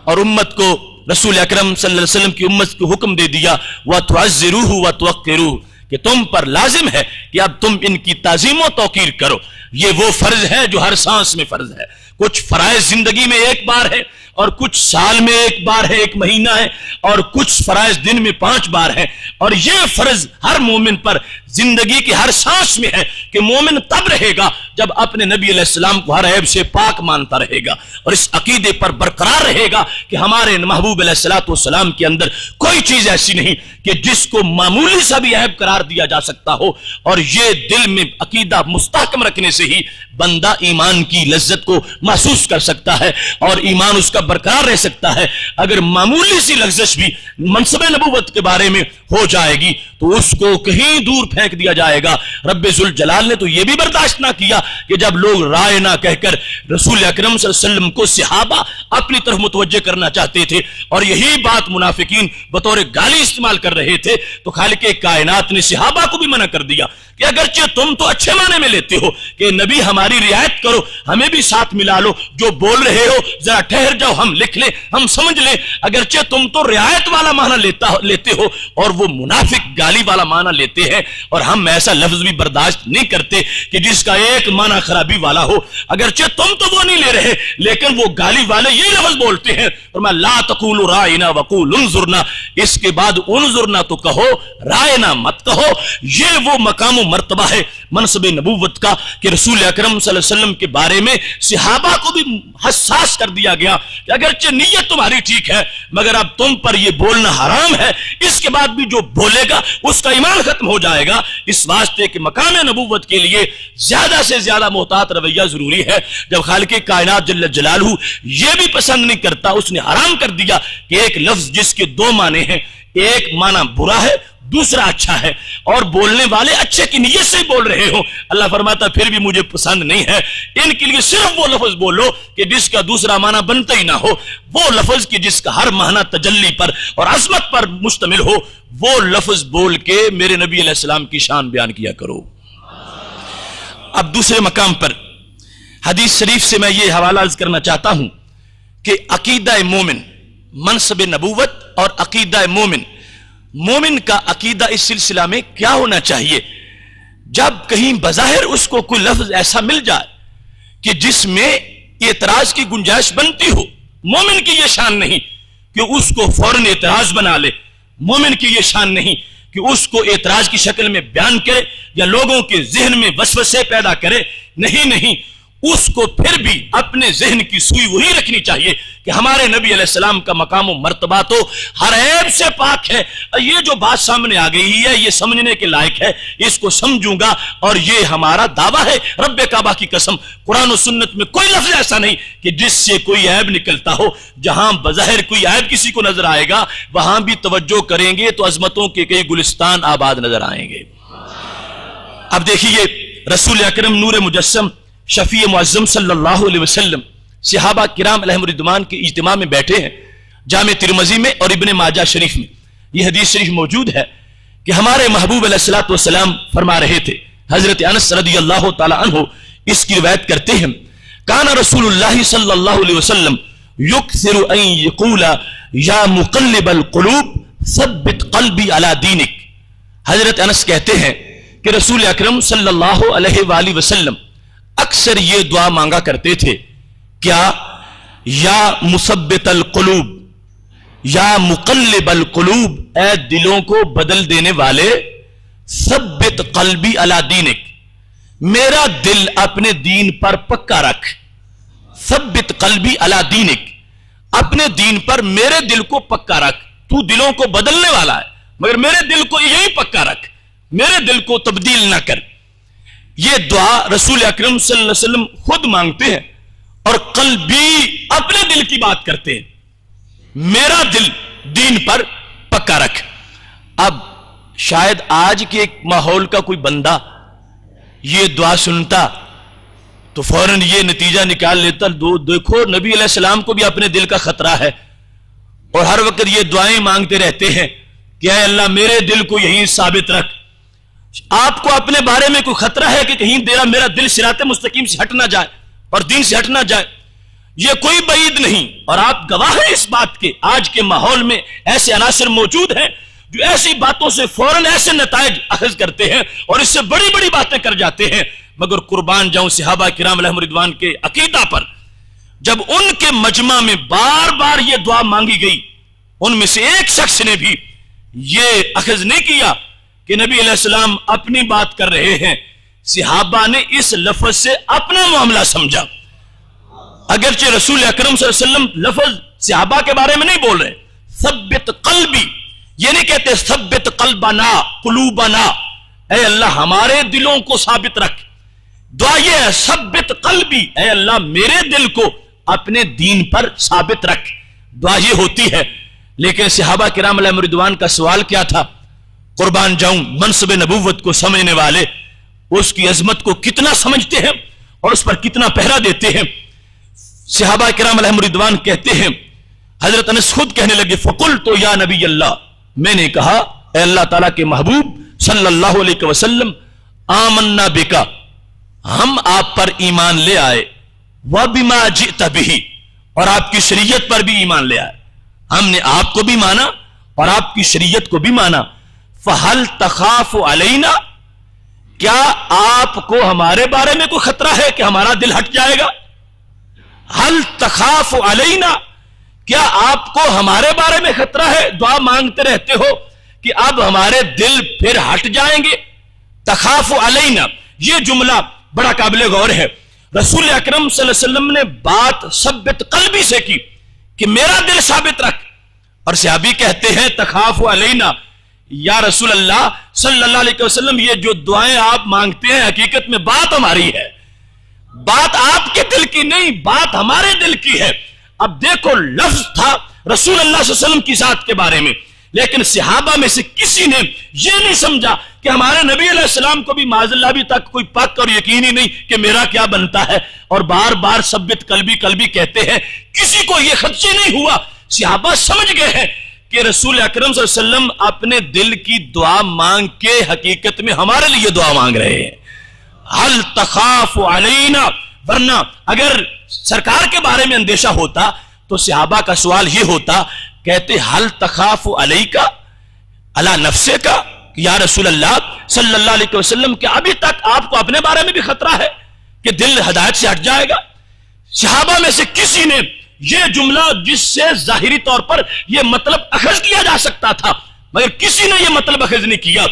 اور امت کو رسول اکرم صلی اللہ علیہ وسلم کی امت کو حکم دے دیا وَتُعَزِّرُوهُ وَتُوَقِّرُوهُ کہ تم پر لازم ہے کہ اب تم ان کی تعظیم و توقیر کرو۔ یہ وہ فرض ہے جو ہر سانس میں فرض ہے۔ کچھ فرائض زندگی میں ایک بار ہے، اور کچھ سال میں ایک بار ہے، ایک مہینہ ہے، اور کچھ فرائض دن میں 5 بار ہے، اور یہ فرض ہر مومن پر زندگی کے ہر سانس میں ہے کہ مومن تب رہے گا جب اپنے نبی علیہ السلام کو ہر عیب سے پاک مانتا رہے گا، اور اس عقیدے پر برقرار رہے گا کہ ہمارے محبوب علیہ السلام کے اندر کوئی چیز ایسی نہیں کہ جس کو معمولی سا بھی عیب قرار دیا جا سکتا ہو، اور یہ دل میں عقیدہ مستحکم رکھنے سے ہی بندہ ایمان کی لذت کو محسوس کر سکتا ہے اور ایمان اس کا برقرار رہ سکتا ہے۔ اگر معمولی سی لغزش بھی منصب نبوت کے بارے میں ہو جائے گی تو اس کو کہیں دور پھینک دیا جائے گا۔ رب ذوالجلال نے تو یہ بھی برداشت نہ کیا کہ جب لوگ رائے نہ کہہ کر رسول اکرم صلی اللہ علیہ وسلم کو صحابہ اپنی طرف متوجہ کرنا چاہتے تھے، اور یہی بات منافقین بطور گالی استعمال کر رہے تھے، تو خالق کائنات نے صحابہ کو بھی منع کر دیا کہ اگرچہ تم تو اچھے معنی میں لیتے ہو کہ نبی ہماری رعایت کرو، ہمیں بھی ساتھ ملا لو، جو بول رہے ہو ذرا ٹھہر جاؤ، ہم لکھ لیں، ہم سمجھ لیں، اگرچہ تم تو رعایت والا معنی لیتے ہو اور وہ منافق گالی والا معنی لیتے ہیں، اور ہم ایسا لفظ بھی برداشت نہیں کرتے کہ جس کا ایک معنی خرابی والا ہو۔ اگرچہ تم تو وہ نہیں لے رہے، لیکن وہ گالی والے یہ لفظ بولتے ہیں، فرمایا لا تقولوا راعنا وقولوا انظرنا، اس کے بعد انظرنا تو کہو، رائنا مت کہو۔ یہ وہ مقام و مرتبہ ہے منصب نبوت کا کہ رسول اکرم صلی اللہ علیہ وسلم کے بارے میں صحابہ کو بھی حساس کر دیا گیا کہ اگرچہ نیت تمہاری ٹھیک ہے مگر اب تم پر یہ بولنا حرام ہے، اس کے بعد بھی جو بولے گا اس کا ایمان ختم ہو جائے گا۔ اس واسطے کہ مقام نبوت کے لیے زیادہ سے زیادہ محتاط رویہ ضروری ہے۔ جب خالق کائنات جل جلالہ یہ بھی پسند نہیں کرتا، اس نے حرام کر دیا کہ ایک لفظ جس کے 2 معنی ہیں، ایک معنی برا ہے، دوسرا اچھا ہے اور بولنے والے اچھے کی نیت سے بول رہے ہو، اللہ فرماتا پھر بھی مجھے پسند نہیں ہے، ان کے لیے صرف وہ لفظ بولو کہ جس کا دوسرا معنی بنتا ہی نہ ہو، وہ لفظ کہ جس کا ہر معنی تجلی پر اور عظمت پر مشتمل ہو، وہ لفظ بول کے میرے نبی علیہ السلام کی شان بیان کیا کرو۔ اب دوسرے مقام پر حدیث شریف سے میں یہ حوالہ عرض کرنا چاہتا ہوں کہ عقیدہ مومن، منصب نبوت اور عقیدہ مومن، مومن کا عقیدہ اس سلسلہ میں کیا ہونا چاہیے؟ جب کہیں بظاہر اس کو کوئی لفظ ایسا مل جائے کہ جس میں اعتراض کی گنجائش بنتی ہو، مومن کی یہ شان نہیں کہ اس کو فوراً اعتراض بنا لے، مومن کی یہ شان نہیں کہ اس کو اعتراض کی شکل میں بیان کرے یا لوگوں کے ذہن میں وسوسے پیدا کرے، نہیں، اس کو پھر بھی اپنے ذہن کی سوئی وہی رکھنی چاہیے کہ ہمارے نبی علیہ السلام کا مقام و مرتبہ تو ہر عیب سے پاک ہے، یہ جو بات سامنے آ گئی ہے یہ سمجھنے کے لائق ہے، اس کو سمجھوں گا، اور یہ ہمارا دعویٰ ہے رب کعبہ کی قسم، قرآن و سنت میں کوئی لفظ ایسا نہیں کہ جس سے کوئی عیب نکلتا ہو، جہاں بظاہر کوئی عیب کسی کو نظر آئے گا وہاں بھی توجہ کریں گے تو عظمتوں کے کئی گلستان آباد نظر آئیں گے۔ اب دیکھیے رسول اکرم نور مجسم شفیع معظم صلی اللہ علیہ وسلم صحابہ کرام علیہم رضوان کے اجتماع میں بیٹھے ہیں، جامع ترمذی میں اور ابن ماجہ شریف میں یہ حدیث شریف موجود ہے کہ ہمارے محبوب علیہ الصلوۃ والسلام فرما رہے تھے، حضرت انس رضی اللہ تعالی عنہ اس کی روایت کرتے ہیں، کان رسول اللہ صلی اللہ علیہ وسلم یکثر ان یقول یا مقلب القلوب ثبت قلبی علی دینک۔ حضرت انس کہتے ہیں کہ رسول اکرم صلی اللہ علیہ وآلہ وسلم اکثر یہ دعا مانگا کرتے تھے، کیا؟ یا مثبت القلوب، یا مقلب القلوب، اے دلوں کو بدل دینے والے، ثبت قلبی علی دینک، میرا دل اپنے دین پر پکا رکھ، ثبت قلبی علی دینک، اپنے دین پر میرے دل کو پکا رکھ، تو دلوں کو بدلنے والا ہے مگر میرے دل کو یہی پکا رکھ، میرے دل کو تبدیل نہ کر۔ یہ دعا رسول اکرم صلی اللہ علیہ وسلم خود مانگتے ہیں اور قلبی اپنے دل کی بات کرتے ہیں، میرا دل دین پر پکا رکھ۔ اب شاید آج کے ایک ماحول کا کوئی بندہ یہ دعا سنتا تو فوراً یہ نتیجہ نکال لیتا، دیکھو نبی علیہ السلام کو بھی اپنے دل کا خطرہ ہے اور ہر وقت یہ دعائیں مانگتے رہتے ہیں کہ اے اللہ میرے دل کو یہیں ثابت رکھ۔ آپ کو اپنے بارے میں کوئی خطرہ ہے کہ کہیں میرا دل صراط مستقیم سے ہٹ نہ جائے اور دین سے ہٹ نہ جائے، یہ کوئی بعید نہیں، اور آپ گواہ ہیں اس بات کے۔ آج کے ماحول میں ایسے عناصر موجود ہیں جو ایسی باتوں سے فوراً ایسے نتائج اخذ کرتے ہیں اور اس سے بڑی بڑی باتیں کر جاتے ہیں، مگر قربان جاؤں صحابہ کرام علیہم رضوان کے عقیدہ پر، جب ان کے مجمع میں بار بار یہ دعا مانگی گئی، ان میں سے ایک شخص نے بھی یہ اخذ نہیں کیا کہ نبی علیہ السلام اپنی بات کر رہے ہیں، صحابہ نے اس لفظ سے اپنا معاملہ سمجھا۔ اگرچہ رسول اکرم صلی اللہ علیہ وسلم لفظ صحابہ کے بارے میں نہیں بول رہے، ثبت قلبی، یہ نہیں کہتے ثبت قلبنا قلوبنا، اے اللہ ہمارے دلوں کو ثابت رکھ، دعا یہ ہے ثبت قلبی، اے اللہ میرے دل کو اپنے دین پر ثابت رکھ، دعا یہ ہوتی ہے۔ لیکن صحابہ کرام علیہم رضوان کا سوال کیا تھا؟ قربان جاؤں منصب نبوت کو سمجھنے والے اس کی عظمت کو کتنا سمجھتے ہیں اور اس پر کتنا پہرا دیتے ہیں۔ صحابہ کرام علیہم رضوان کہتے ہیں، حضرت انس خود کہنے لگے، فقلت یا نبی اللہ، میں نے کہا اے اللہ تعالیٰ کے محبوب صلی اللہ علیہ وسلم، آمنا بکا، ہم آپ پر ایمان لے آئے، وبما جئت بہ، اور آپ کی شریعت پر بھی ایمان لے آئے، ہم نے آپ کو بھی مانا اور آپ کی شریعت کو بھی مانا، فَهَلْ تَخَافُ عَلَيْنَا، کیا آپ کو ہمارے بارے میں کوئی خطرہ ہے کہ ہمارا دل ہٹ جائے گا؟ هَلْ تَخَافُ عَلَيْنَا، کیا آپ کو ہمارے بارے میں خطرہ ہے؟ دعا مانگتے رہتے ہو کہ اب ہمارے دل پھر ہٹ جائیں گے۔ تخاف علینا، یہ جملہ بڑا قابل غور ہے۔ رسول اکرم صلی اللہ علیہ وسلم نے بات ثبت قلبی سے کی کہ میرا دل ثابت رکھ، اور صحابی کہتے ہیں تخاف علینا، یا رسول اللہ صلی اللہ علیہ وسلم یہ جو دعائیں آپ مانگتے ہیں حقیقت میں بات ہماری ہے، بات آپ کے دل کی نہیں، بات ہمارے دل کی ہے۔ اب دیکھو لفظ تھا رسول اللہ صلی اللہ علیہ وسلم کی ذات کے بارے میں، لیکن صحابہ میں سے کسی نے یہ نہیں سمجھا کہ ہمارے نبی علیہ السلام کو بھی معاذ اللہ بھی تک کوئی پک اور یقین ہی نہیں کہ میرا کیا بنتا ہے، اور بار بار ثبت قلبی قلبی کہتے ہیں، کسی کو یہ خدشے نہیں ہوا۔ صحابہ سمجھ گئے ہیں کہ رسول اکرم صلی اللہ علیہ وسلم اپنے دل کی دعا مانگ کے حقیقت میں ہمارے لیے دعا مانگ رہے ہیں۔ حل تخاف علینا، ورنہ اگر سرکار کے بارے میں اندیشہ ہوتا تو صحابہ کا سوال یہ ہوتا، کہتے حل تخاف علیکا علی نفسے کا، یا رسول اللہ صلی اللہ علیہ وسلم کہ ابھی تک آپ کو اپنے بارے میں بھی خطرہ ہے کہ دل ہدایت سے ہٹ جائے گا؟ صحابہ میں سے کسی نے یہ جملہ، جس سے ظاہری طور پر یہ مطلب اخذ کیا جا سکتا تھا، مگر کسی نے یہ مطلب اخذ نہیں کیا۔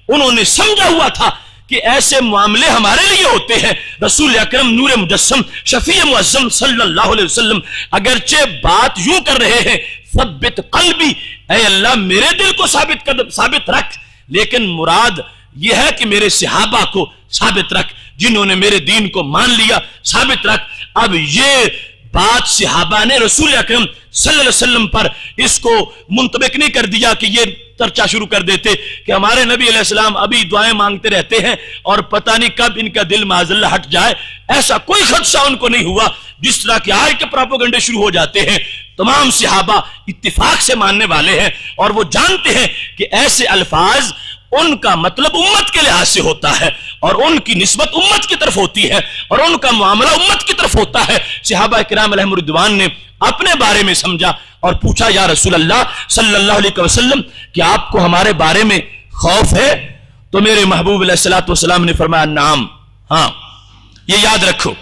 انہوں نے سمجھا ہوا تھا کہ ایسے معاملے ہمارے لیے ہوتے ہیں۔ رسول اکرم نور مجسم شفیع معظم صلی اللہ علیہ وسلم اگرچہ بات یوں کر رہے ہیں، ثبت قلبی، اے اللہ میرے دل کو ثابت رکھ، لیکن مراد یہ ہے کہ میرے صحابہ کو ثابت رکھ، جنہوں نے میرے دین کو مان لیا ثابت رکھ۔ اب یہ بات صحابہ نے رسول اکرم صلی اللہ علیہ وسلم پر اس کو منطبق نہیں کر دیا کہ یہ ترچا شروع کر دیتے کہ ہمارے نبی علیہ السلام ابھی دعائیں مانگتے رہتے ہیں اور پتہ نہیں کب ان کا دل معاذ اللہ ہٹ جائے۔ ایسا کوئی خدشہ ان کو نہیں ہوا، جس طرح کہ آج کے پراپوگنڈے شروع ہو جاتے ہیں۔ تمام صحابہ اتفاق سے ماننے والے ہیں اور وہ جانتے ہیں کہ ایسے الفاظ ان کا مطلب امت کے لحاظ سے ہوتا ہے اور ان کی نسبت امت کی طرف ہوتی ہے اور ان کا معاملہ امت کی طرف ہوتا ہے۔ صحابہ کرام علیہم رضوان نے اپنے بارے میں سمجھا اور پوچھا، یا رسول اللہ صلی اللہ علیہ وسلم کہ آپ کو ہمارے بارے میں خوف ہے؟ تو میرے محبوب علیہ الصلوۃ والسلام نے فرمایا، نعم، ہاں۔ یہ یاد رکھو،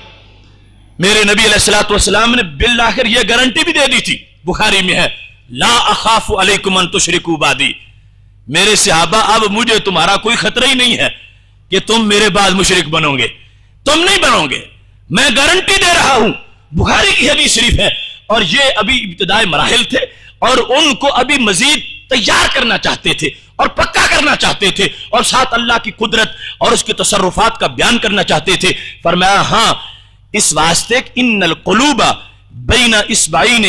میرے نبی علیہ الصلوۃ والسلام نے بالآخر یہ گارنٹی بھی دے دی تھی، بخاری میں ہے، لا اخاف علیکم ان تشرکوا بعدی، میرے صحابہ اب مجھے تمہارا کوئی خطرہ ہی نہیں ہے کہ تم میرے بعد مشرک بنو گے، تم نہیں بنو گے، میں گارنٹی دے رہا ہوں۔ بخاری کی حدیث شریف ہے، اور یہ ابھی ابتدائی مراحل تھے اور ان کو ابھی مزید تیار کرنا چاہتے تھے اور پکا کرنا چاہتے تھے اور ساتھ اللہ کی قدرت اور اس کے تصرفات کا بیان کرنا چاہتے تھے۔ فرمایا، ہاں، اس واسطے ان القلوب بین اصبعین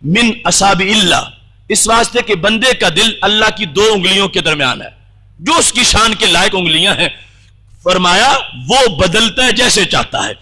من اصابع اللہ، اس واسطے کہ بندے کا دل اللہ کی دو انگلیوں کے درمیان ہے، جو اس کی شان کے لائق انگلیاں ہیں، فرمایا وہ بدلتا ہے جیسے چاہتا ہے۔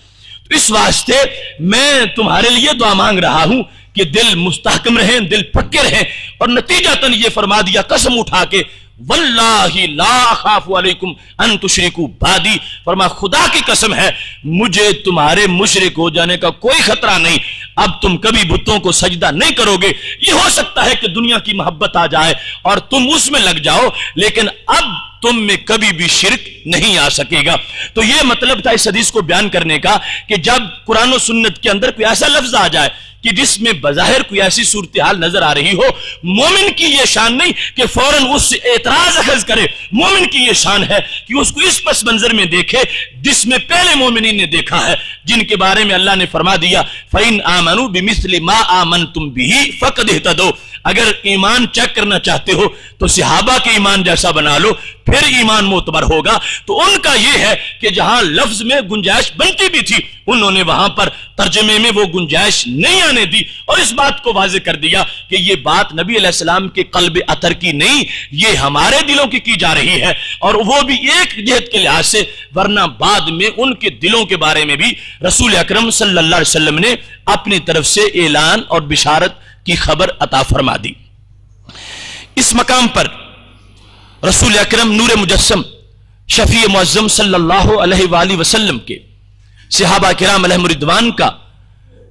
تو اس واسطے میں تمہارے لیے دعا مانگ رہا ہوں کہ دل مستحکم رہیں، دل پکے رہیں، اور نتیجتاً یہ فرما دیا قسم اٹھا کے، واللہ لا اخاف علیکم ان تشرکوا بعدی، فرما خدا کی قسم ہے مجھے تمہارے مشرک ہو جانے کا کوئی خطرہ نہیں، اب تم کبھی بتوں کو سجدہ نہیں کرو گے۔ یہ ہو سکتا ہے کہ دنیا کی محبت آ جائے اور تم اس میں لگ جاؤ، لیکن اب تم میں کبھی بھی شرک نہیں آ سکے گا۔ تو یہ مطلب تھا اس حدیث کو بیان کرنے کا کہ جب قرآن و سنت کے اندر کوئی ایسا لفظ آ جائے کہ جس میں بظاہر کوئی ایسی صورتحال نظر آ رہی ہو، مومن کی یہ شان نہیں کہ فوراً اس سے اعتراض اخذ کرے، مومن کی یہ شان ہے کہ اس کو اس پس منظر میں دیکھے جس میں پہلے مومنین نے دیکھا ہے، جن کے بارے میں اللہ نے فرما دیا، فَإِنْ آمَنُوا بِمِثْلِ مَا آمَنْتُمْ بِهِ فَقَدِ اهْتَدَوْا، اگر ایمان چیک کرنا چاہتے ہو تو صحابہ کے ایمان جیسا بنا لو، پھر ایمان معتبر ہوگا۔ تو ان کا یہ ہے کہ جہاں لفظ میں گنجائش بنتی بھی تھی، انہوں نے وہاں پر ترجمے میں وہ گنجائش نہیں آنے دی اور اس بات کو واضح کر دیا کہ یہ بات نبی علیہ السلام کے قلب اطہر کی نہیں، یہ ہمارے دلوں کی جا رہی ہے، اور وہ بھی ایک جہت کے لحاظ سے، ورنہ بعد میں ان کے دلوں کے بارے میں بھی رسول اکرم صلی اللہ علیہ وسلم نے اپنی طرف سے اعلان اور بشارت کی خبر عطا فرما دی۔ اس مقام پر رسول اکرم نور مجسم شفیع معظم صلی اللہ علیہ وآلہ وسلم کے صحابہ کرام علیہم رضوان کا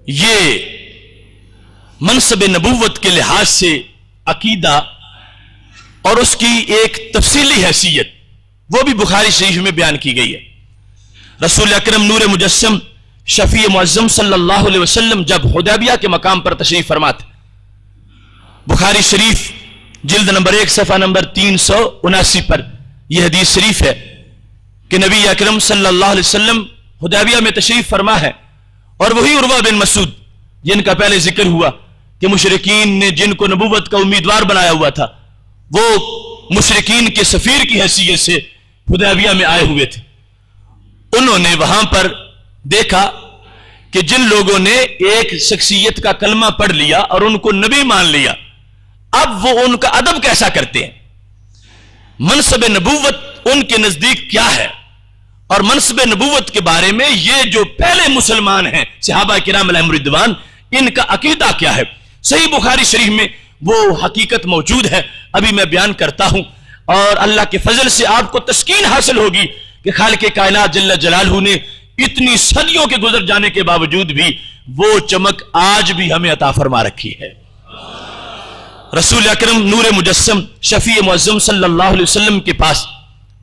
یہ منصب نبوت کے لحاظ سے عقیدہ اور اس کی ایک تفصیلی حیثیت وہ بھی بخاری شریف میں بیان کی گئی ہے۔ رسول اکرم نور مجسم شفیع معظم صلی اللہ علیہ وسلم جب حدیبیہ کے مقام پر تشریف فرما تھے، بخاری شریف جلد نمبر 1 صفحہ نمبر 379 پر یہ حدیث شریف ہے کہ نبی اکرم صلی اللہ علیہ وسلم حدیبیہ میں تشریف فرما ہے، اور وہی عروہ بن مسعود جن کا پہلے ذکر ہوا کہ مشرکین نے جن کو نبوت کا امیدوار بنایا ہوا تھا، وہ مشرکین کے سفیر کی حیثیت سے حدیبیہ میں آئے ہوئے تھے۔ انہوں نے وہاں پر دیکھا کہ جن لوگوں نے ایک شخصیت کا کلمہ پڑھ لیا اور ان کو نبی مان لیا، اب وہ ان کا ادب کیسا کرتے ہیں، منصب نبوت ان کے نزدیک کیا ہے، اور منصب نبوت کے بارے میں یہ جو پہلے مسلمان ہیں صحابہ کرام علیہم رضوان، ان کا عقیدہ کیا ہے۔ صحیح بخاری شریف میں وہ حقیقت موجود ہے، ابھی میں بیان کرتا ہوں، اور اللہ کے فضل سے آپ کو تسکین حاصل ہوگی کہ خالق کائنات جل جلالہ نے اتنی صدیوں کے گزر جانے کے باوجود بھی وہ چمک آج بھی ہمیں عطا فرما رکھی ہے۔ رسول اکرم نور مجسم شفیع معظم صلی اللہ علیہ وسلم کے پاس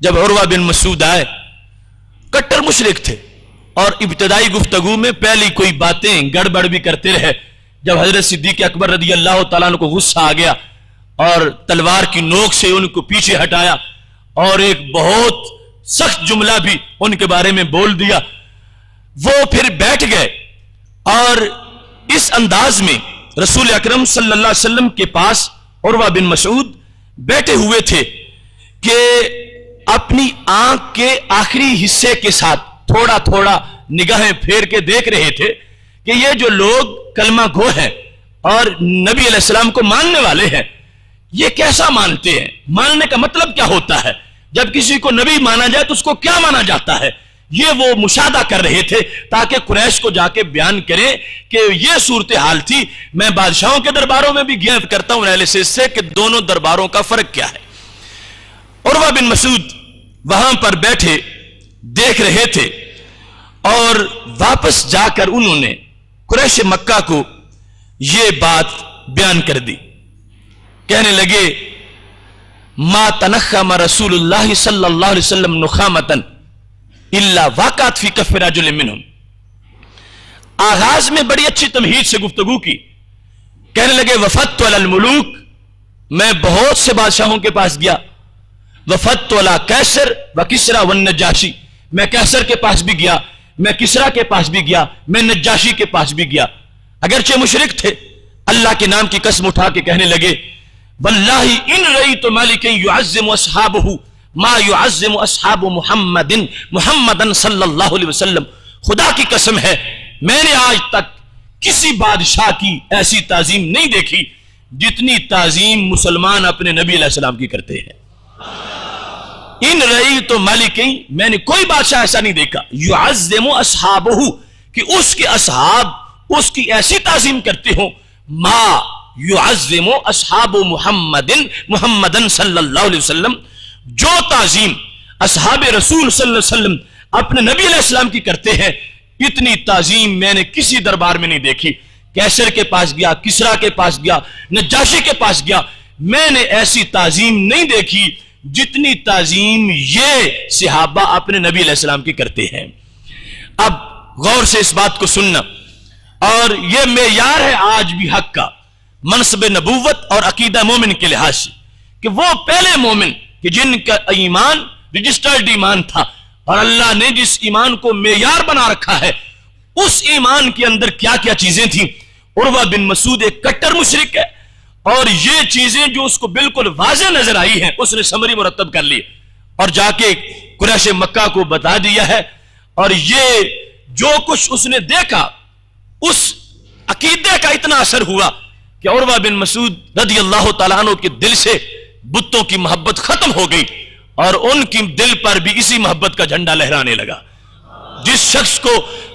جب عروہ بن مسعود آئے، کٹر مشرک تھے، اور ابتدائی گفتگو میں پہلی کوئی باتیں گڑبڑ بھی کرتے رہے۔ جب حضرت صدیق اکبر رضی اللہ تعالیٰ عنہ کو غصہ آ گیا اور تلوار کی نوک سے ان کو پیچھے ہٹایا اور ایک بہت سخت جملہ بھی ان کے بارے میں بول دیا، وہ پھر بیٹھ گئے، اور اس انداز میں رسول اکرم صلی اللہ علیہ وسلم کے پاس عروہ بن مسعود بیٹھے ہوئے تھے کہ اپنی آنکھ کے آخری حصے کے ساتھ تھوڑا تھوڑا نگاہیں پھیر کے دیکھ رہے تھے کہ یہ جو لوگ کلمہ گو ہیں اور نبی علیہ السلام کو ماننے والے ہیں، یہ کیسا مانتے ہیں، ماننے کا مطلب کیا ہوتا ہے، جب کسی کو نبی مانا جائے تو اس کو کیا مانا جاتا ہے، یہ وہ مشاہدہ کر رہے تھے تاکہ قریش کو جا کے بیان کریں کہ یہ صورتحال تھی۔ میں بادشاہوں کے درباروں میں بھی گیا کرتا ہوں انالیسس سے کہ دونوں درباروں کا فرق کیا ہے۔ عروہ بن مسعود وہاں پر بیٹھے دیکھ رہے تھے، اور واپس جا کر انہوں نے قریش مکہ کو یہ بات بیان کر دی، کہنے لگے ما تنخم رسول اللہ صلی اللہ علیہ وسلم نخامتن الا واقعت فی کف رجل منہم۔ آغاز میں بڑی اچھی تمہید سے گفتگو کی، کہنے لگے وفدت علی الملوک، میں بہت سے بادشاہوں کے پاس گیا، وفدت علی کیسر و کسرا والنجاشی، میں کیسر کے پاس بھی گیا، میں کسرا کے پاس بھی گیا، میں نجاشی کے پاس بھی گیا، اگرچہ مشرک تھے۔ اللہ کے نام کی قسم اٹھا کے کہنے لگے واللہ ان رأیت مالکا یعظم اصحابہ ما یعظم اصحاب محمدن صلی اللہ علیہ وسلم، خدا کی قسم ہے میں نے آج تک کسی بادشاہ کی ایسی تعظیم نہیں دیکھی جتنی تعظیم مسلمان اپنے نبی علیہ السلام کی کرتے ہیں۔ ان رأیت مالکا، میں نے کوئی بادشاہ ایسا نہیں دیکھا یعظم اصحابہ کہ اس کے اصحاب اس کی ایسی تعظیم کرتے ہوں ما یعظم اصحاب محمدن صلی اللہ علیہ وسلم، جو تعظیم اصحاب رسول صلی اللہ علیہ وسلم اپنے نبی علیہ السلام کی کرتے ہیں، اتنی تعظیم میں نے کسی دربار میں نہیں دیکھی۔ کیسر کے پاس گیا، کسرا کے پاس گیا، نجاشی کے پاس گیا، میں نے ایسی تعظیم نہیں دیکھی جتنی تعظیم یہ صحابہ اپنے نبی علیہ السلام کی کرتے ہیں۔ اب غور سے اس بات کو سننا، اور یہ معیار ہے آج بھی حق کا منصب نبوت اور عقیدہ مومن کے لحاظ سے، کہ وہ پہلے مومن کہ جن کا ایمان رجسٹرڈ ایمان تھا، اور اللہ نے جس ایمان کو معیار بنا رکھا ہے اس ایمان کے اندر کیا کیا چیزیں تھیں۔ عروہ بن مسعود ایک کٹر مشرک ہے، اور یہ چیزیں جو اس کو بالکل واضح نظر آئی ہیں اس نے سمری مرتب کر لی اور جا کے قریش مکہ کو بتا دیا ہے، اور یہ جو کچھ اس نے دیکھا اس عقیدے کا اتنا اثر ہوا کہ عروہ بن مسعود رضی اللہ تعالیٰ عنہ کے دل سے بتوں کی محبت ختم ہو گئی، اور ان کی دل پر بھی اسی محبت کا جھنڈا لہرانے لگا۔ جس شخص کو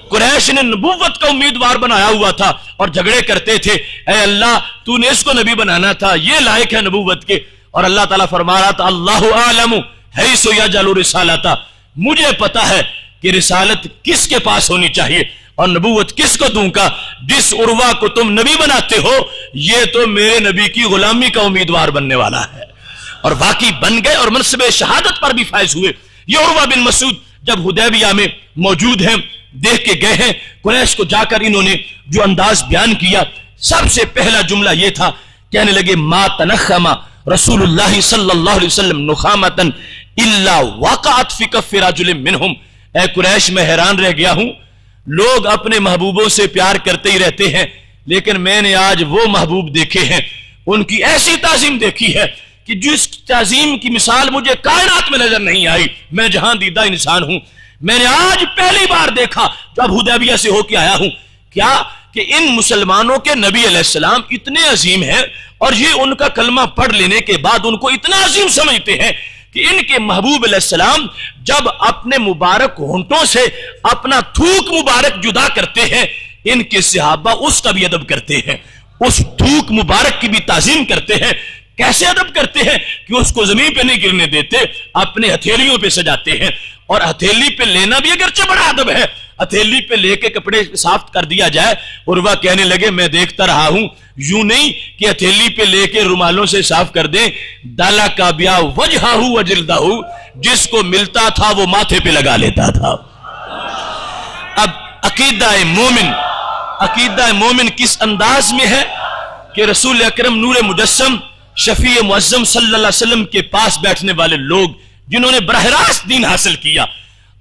قریش نے نبوت کا امیدوار بنایا ہوا تھا اور جھگڑے کرتے تھے، اے اللہ تو نے اس کو نبی بنانا تھا، یہ لائق ہے نبوت کے، اور اللہ تعالیٰ فرما رہا تھا اللہ اعلم حیث یجعل رسالتہ، مجھے پتا ہے کہ رسالت کس کے پاس ہونی چاہیے اور نبوت کس کو دوں گا۔ جس عروہ کو تم نبی بناتے ہو یہ تو میرے نبی کی غلامی کا امیدوار بننے والا ہے، اور واقعی بن گئے اور منصب شہادت پر بھی فائز ہوئے۔ یہ عروہ بن مسعود جب حدیبیہ میں موجود ہیں، دیکھ کے گئے ہیں قریش کو، جا کر انہوں نے جو انداز بیان کیا سب سے پہلا جملہ یہ تھا، کہنے لگے ما تنخم رسول اللہ صلی اللہ علیہ وسلم نخامتن الا وقعت فی کف رجل منہم۔ اے قریش میں حیران رہ گیا ہوں، لوگ اپنے محبوبوں سے پیار کرتے ہی رہتے ہیں، لیکن میں نے آج وہ محبوب دیکھے ہیں، ان کی ایسی تعظیم دیکھی ہے کہ جس تعظیم کی مثال مجھے کائنات میں نظر نہیں آئی۔ میں جہاں دیدہ انسان ہوں، میں نے آج پہلی بار دیکھا جب حدیبیہ سے ہو کے آیا ہوں، کیا کہ ان مسلمانوں کے نبی علیہ السلام اتنے عظیم ہیں اور یہ ان کا کلمہ پڑھ لینے کے بعد ان کو اتنا عظیم سمجھتے ہیں کہ ان کے محبوب علیہ السلام جب اپنے مبارک ہونٹوں سے اپنا تھوک مبارک جدا کرتے ہیں، ان کے صحابہ اس کا بھی ادب کرتے ہیں، اس تھوک مبارک کی بھی تعظیم کرتے ہیں۔ کیسے ادب کرتے ہیں کہ اس کو زمین پہ نہیں گرنے دیتے، اپنے ہتھیلیوں پہ سجاتے ہیں، اور ہتھیلی پہ لینا بھی اگرچہ بڑا ادب ہے، ہتھیلی پہ لے کے کپڑے صاف کر دیا جائے۔ عروہ کہنے لگے میں دیکھتا رہا ہوں، یوں نہیں کہ ہتھیلی پہ لے کے رومالوں سے صاف کر دیں، دالا کا بیا وجہہ وجلدہ، جس کو ملتا تھا وہ ماتھے پہ لگا لیتا تھا۔ اب عقیدہ مومن کس انداز میں ہے کہ رسول اکرم نور مجسم شفیع معظم صلی اللہ علیہ وسلم کے پاس بیٹھنے والے لوگ جنہوں نے براہ راست دین حاصل کیا،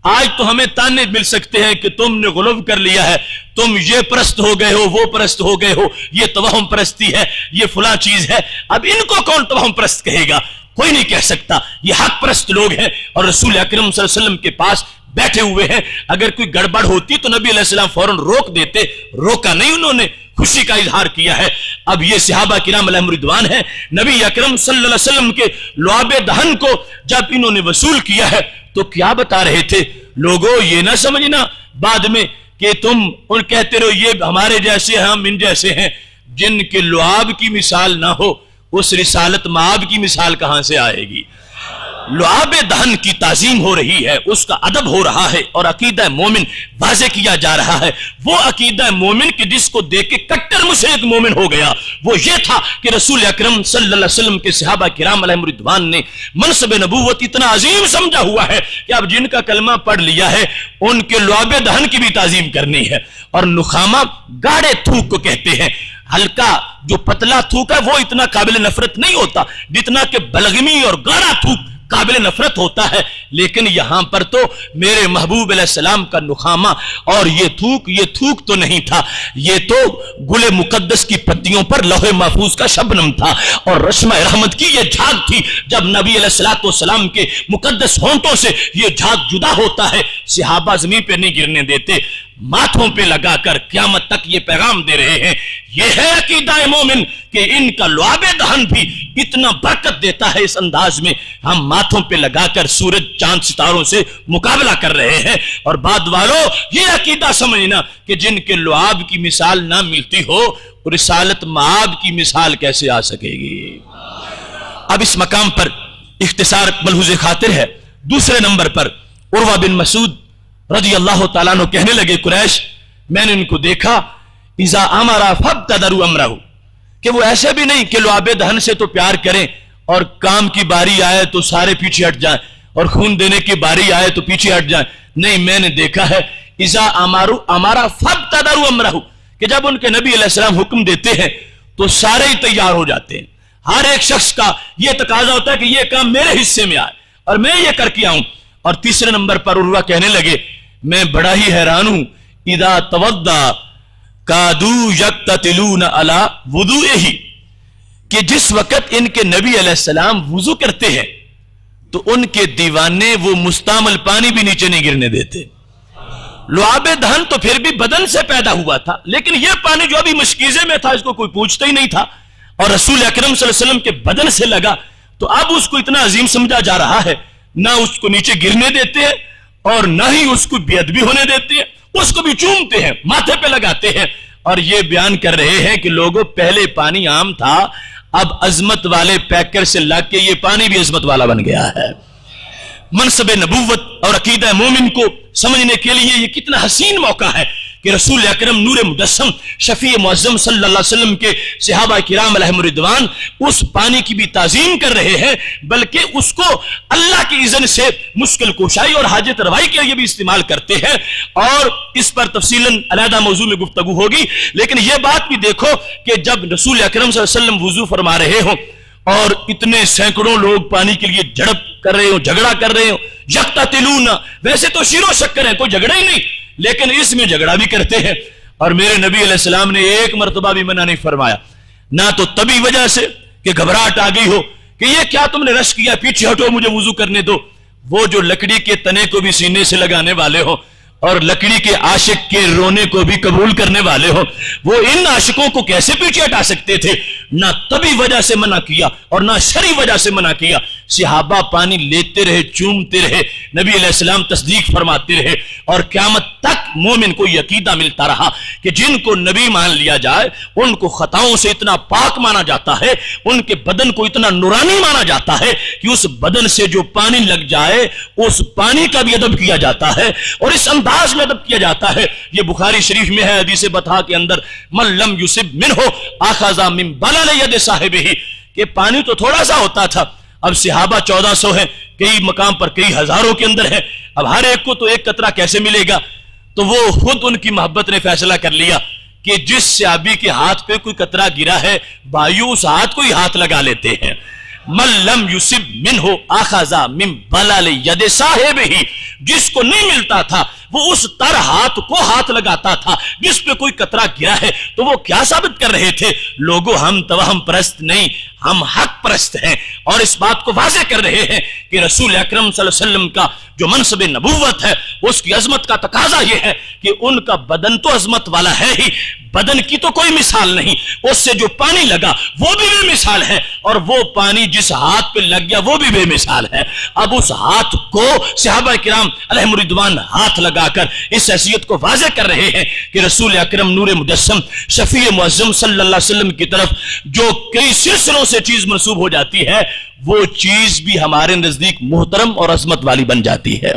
آج تو ہمیں تانے مل سکتے ہیں کہ تم نے غلو کر لیا ہے، تم یہ پرست ہو گئے ہو، وہ پرست ہو گئے ہو، یہ توہم پرستی ہے، یہ فلاں چیز ہے۔ اب ان کو کون توہم پرست کہے گا؟ کوئی نہیں کہہ سکتا، یہ حق پرست لوگ ہیں اور رسول اکرم صلی اللہ علیہ وسلم کے پاس بیٹھے ہوئے ہیں۔ اگر کوئی گڑبڑ ہوتی تو نبی علیہ السلام فوراً روک دیتے، روکا نہیں، انہوں نے خوشی کا اظہار کیا ہے۔ اب یہ صحابہ کرام علیہم رضوان ہیں، نبی اکرم صلی اللہ علیہ وسلم کے لعاب دہن کو جب انہوں نے وصول کیا ہے تو کیا بتا رہے تھے؟ لوگوں یہ نہ سمجھنا بعد میں کہ تم ان کہتے رہو یہ ہمارے جیسے ہیں، ہم ان جیسے ہیں۔ جن کے لعاب کی مثال نہ ہو اس رسالت مآب کی مثال کہاں سے آئے گی؟ لعاب دہن کی تعظیم ہو رہی ہے، اس کا ادب ہو رہا ہے، اور عقیدہ مومن واضح کیا جا رہا ہے۔ وہ عقیدہ مومن کہ جس کو دیکھ کے کٹر مشرک مومن ہو گیا، وہ یہ تھا کہ رسول اکرم صلی اللہ علیہ وسلم کے صحابہ کرام علیہم رضوان نے منصب نبوت اتنا عظیم سمجھا ہوا ہے کہ اب جن کا کلمہ پڑھ لیا ہے ان کے لعاب دہن کی بھی تعظیم کرنی ہے۔ اور نخامہ گاڑے تھوک کو کہتے ہیں، ہلکا جو پتلا تھوک ہے وہ اتنا قابل نفرت نہیں ہوتا جتنا کہ بلغمی اور گاڑا تھوک قابل نفرت ہوتا ہے۔ لیکن یہاں پر تو میرے محبوب علیہ السلام کا نخامہ اور یہ تھوک تو نہیں تھا، یہ تو گل مقدس کی پتیوں پر لوح محفوظ کا شبنم تھا، اور رشمہ رحمت کی یہ جھاگ تھی۔ جب نبی علیہ السلام کے مقدس ہونٹوں سے یہ جھاگ جدا ہوتا ہے، صحابہ زمین پہ نہیں گرنے دیتے، ماتھوں پہ لگا کر قیامت تک یہ پیغام دے رہے ہیں۔ یہ ہے عقیدہ مومن کہ ان کا لعاب دہن بھی اتنا برکت دیتا ہے اس انداز میں، ہم ماتھوں پہ لگا کر سورج چاند ستاروں سے مقابلہ کر رہے ہیں۔ اور بعد والوں یہ عقیدہ سمجھنا کہ جن کے لعاب کی مثال نہ ملتی ہو رسالت مآب کی مثال کیسے آ سکے گی؟ اب اس مقام پر اختصار ملحوظ خاطر ہے۔ دوسرے نمبر پر عروہ بن مسعود رضی اللہ تعالیٰ عنہ کہنے لگے قریش میں نے ان کو دیکھا اذا امرا فابتدروا امرہ، کہ وہ ایسے بھی نہیں کہ لعاب دہن سے تو پیار کریں اور کام کی باری آئے تو سارے پیچھے ہٹ جائیں اور خون دینے کی باری آئے تو پیچھے ہٹ جائیں، نہیں، میں نے دیکھا ہے اذا امرا فابتدروا امرہ، کہ جب ان کے نبی علیہ السلام حکم دیتے ہیں تو سارے ہی تیار ہو جاتے ہیں۔ ہر ایک شخص کا یہ تقاضا ہوتا ہے کہ یہ کام میرے حصے میں آئے اور میں یہ کر کے آؤں۔ اور تیسرے نمبر پر عروہ کہنے لگے میں بڑا ہی حیران ہوں، اذا توضا کادو یقتتلون علی وضوئہ، کہ جس وقت ان کے نبی علیہ السلام وضو کرتے ہیں تو ان کے دیوانے وہ مستعمل پانی بھی نیچے نہیں گرنے دیتے۔ لعاب دہن تو پھر بھی بدن سے پیدا ہوا تھا، لیکن یہ پانی جو ابھی مشکیزے میں تھا اس کو کوئی پوچھتا ہی نہیں تھا، اور رسول اکرم صلی اللہ علیہ وسلم کے بدن سے لگا تو اب اس کو اتنا عظیم سمجھا جا رہا ہے، نہ اس کو نیچے گرنے دیتے ہیں اور نہ ہی اس کو بے ادبی ہونے دیتے ہیں، اس کو بھی چومتے ہیں، ماتھے پہ لگاتے ہیں، اور یہ بیان کر رہے ہیں کہ لوگوں پہلے پانی عام تھا، اب عظمت والے پیکر سے لگ کے یہ پانی بھی عظمت والا بن گیا ہے۔ منصب نبوت اور عقیدہ مومن کو سمجھنے کے لیے یہ کتنا حسین موقع ہے کہ رسول اکرم نور مجسم شفیع معظم صلی اللہ علیہ وسلم کے صحابہ کرام علیہم رضوان اس پانی کی بھی تعظیم کر رہے ہیں، بلکہ اس کو اللہ کی اذن سے مشکل کشائی اور حاجت روائی کے لیے بھی استعمال کرتے ہیں، اور اس پر تفصیلاً علیحدہ موضوع میں گفتگو ہوگی۔ لیکن یہ بات بھی دیکھو کہ جب رسول اکرم صلی اللہ علیہ وسلم وضو فرما رہے ہوں اور اتنے سینکڑوں لوگ پانی کے لیے جھڑپ کر رہے ہوں، جھگڑا کر رہے ہوں، یقتتلون، ویسے تو شیر و شکر ہے، کوئی جھگڑا ہی نہیں، لیکن اس میں جھگڑا بھی کرتے ہیں، اور میرے نبی علیہ السلام نے ایک مرتبہ بھی منع نہیں فرمایا، نہ تو تبھی وجہ سے کہ گھبراہٹ آ گئی ہو کہ یہ کیا تم نے رش کیا، پیچھے ہٹو، مجھے وضو کرنے دو، وہ جو لکڑی کے تنے کو بھی سینے سے لگانے والے ہو اور لکڑی کے عاشق کے رونے کو بھی قبول کرنے والے ہو، وہ ان عاشقوں کو کیسے پیچھے ہٹا سکتے تھے؟ نہ طبی وجہ سے منع کیا اور نہ شرعی وجہ سے منع کیا۔ صحابہ پانی لیتے رہے، چومتے رہے، نبی علیہ السلام تصدیق فرماتے رہے، اور قیامت تک مومن کو یہ عقیدہ ملتا رہا کہ جن کو نبی مان لیا جائے ان کو خطاؤں سے اتنا پاک مانا جاتا ہے، ان کے بدن کو اتنا نورانی مانا جاتا ہے کہ اس بدن سے جو پانی لگ جائے اس پانی کا بھی ادب کیا جاتا ہے، اور اس انداز میں ادب کیا جاتا ہے۔ یہ بخاری شریف میں ہے حدیث بطحا کے اندر، من لم یصب منہ اخذ من بلل ید صاحبہ، کہ پانی تو تھوڑا سا ہوتا تھا، اب صحابہ 1400 ہیں، کئی مقام پر کئی ہزاروں کے اندر ہے، اب ہر ایک کو تو ایک قطرہ کیسے ملے گا؟ تو وہ خود ان کی محبت نے فیصلہ کر لیا کہ جس صحابی کے ہاتھ پہ کوئی قطرہ گرا ہے بھائیو اس ہاتھ کو ہی ہاتھ لگا لیتے ہیں۔ من لم یصب منہ اخذ من بلل ید صاحبہ، جس کو نہیں ملتا تھا وہ اس تر ہاتھ کو ہاتھ لگاتا تھا جس پہ کوئی قطرہ گرا ہے۔ تو وہ کیا ثابت کر رہے تھے؟ لوگوں ہم توہم پرست نہیں، ہم حق پرست ہیں، اور اس بات کو واضح کر رہے ہیں کہ رسول اکرم صلی اللہ علیہ وسلم کا جو منصب نبوت ہے اس کی عظمت کا تقاضا یہ ہے کہ ان کا بدن تو عظمت والا ہے ہی، بدن کی تو کوئی مثال نہیں، اس سے جو پانی لگا وہ بھی بے مثال ہے، اور وہ پانی جس ہاتھ پہ لگ گیا وہ بھی بے مثال ہے۔ اب اس ہاتھ کو صحابہ کرام علیہم رضوان ہاتھ لگا کر اس حیثیت کو واضح کر رہے ہیں کہ رسول اکرم نور مجسم شفیع معظم صلی اللہ علیہ وسلم کی طرف جو کئی سلسلوں سے چیز منسوب ہو جاتی ہے وہ چیز بھی ہمارے نزدیک محترم اور عظمت والی بن جاتی ہے۔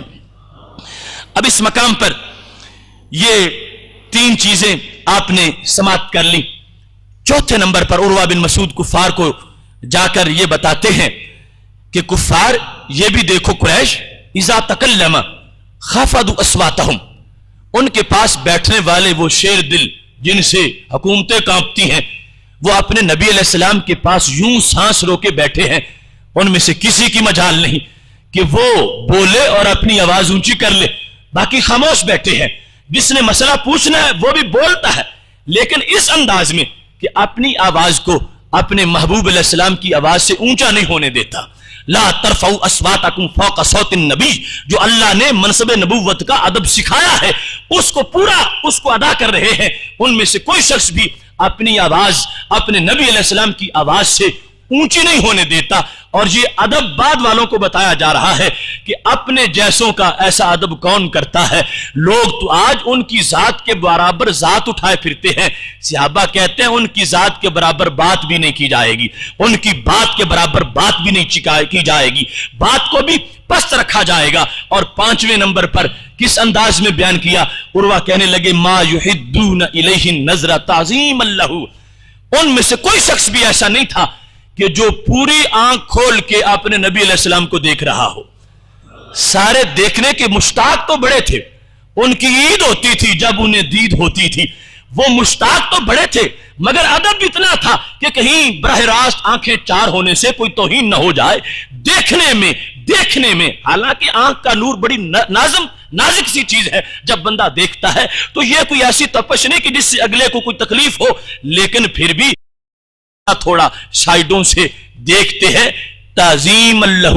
اب اس مقام پر یہ 3 چیزیں آپ نے سماعت کر لی۔ چوتھے نمبر پر عروہ بن مسعود کفار کو جا کر یہ بتاتے ہیں کہ کفار یہ بھی دیکھو، قریش اذا تکلم خفضوا اصواتهم، ان کے پاس بیٹھنے والے وہ شیر دل جن سے حکومتیں کانپتی ہیں وہ اپنے نبی علیہ السلام کے پاس یوں سانس روکے بیٹھے ہیں، ان میں سے کسی کی مجال نہیں کہ وہ بولے اور اپنی آواز اونچی کر لے، باقی خاموش بیٹھے ہیں۔ جس نے مسئلہ پوچھنا ہے وہ بھی بولتا ہے، لیکن اس انداز میں کہ اپنی آواز کو اپنے محبوب علیہ السلام کی آواز سے اونچا نہیں ہونے دیتا۔ لا ترفعوا اصواتکم فوق صوت النبی، جو اللہ نے منصب نبوت کا ادب سکھایا ہے اس کو پورا اس کو ادا کر رہے ہیں۔ ان میں سے کوئی شخص بھی اپنی آواز اپنے نبی علیہ السلام کی آواز سے اونچی نہیں ہونے دیتا، اور یہ ادب بعد والوں کو بتایا جا رہا ہے کہ اپنے جیسوں کا ایسا ادب کون کرتا ہے؟ لوگ تو آج ان کی ذات کے برابر ذات اٹھائے پھرتے ہیں، صحابہ کہتے ہیں ان کی ذات کے برابر بات بھی نہیں کی جائے گی، ان کی بات کے برابر بات بھی نہیں کی جائے گی، بات کو بھی پست رکھا جائے گا۔ اور 5ویں نمبر پر کس انداز میں بیان کیا؟ عروہ کہنے لگے ما یحدون الیہ النظر تعظیما لہ، ان میں سے کوئی شخص بھی ایسا نہیں تھا کہ جو پوری آنکھ کھول کے اپنے نبی علیہ السلام کو دیکھ رہا ہو۔ سارے دیکھنے کے مشتاق تو بڑے تھے، ان کی عید ہوتی تھی جب انہیں دید ہوتی تھی، وہ مشتاق تو بڑے تھے، مگر ادب اتنا تھا کہ کہیں براہ راست آنکھیں 4 ہونے سے کوئی توہین نہ ہو جائے۔ دیکھنے میں حالانکہ آنکھ کا نور بڑی نازک سی چیز ہے، جب بندہ دیکھتا ہے تو یہ کوئی ایسی تپش نہیں کہ جس سے اگلے کو کوئی تکلیف ہو، لیکن پھر بھی تھوڑا سائیڈوں سے دیکھتے ہیں۔ تعظیم اللہ،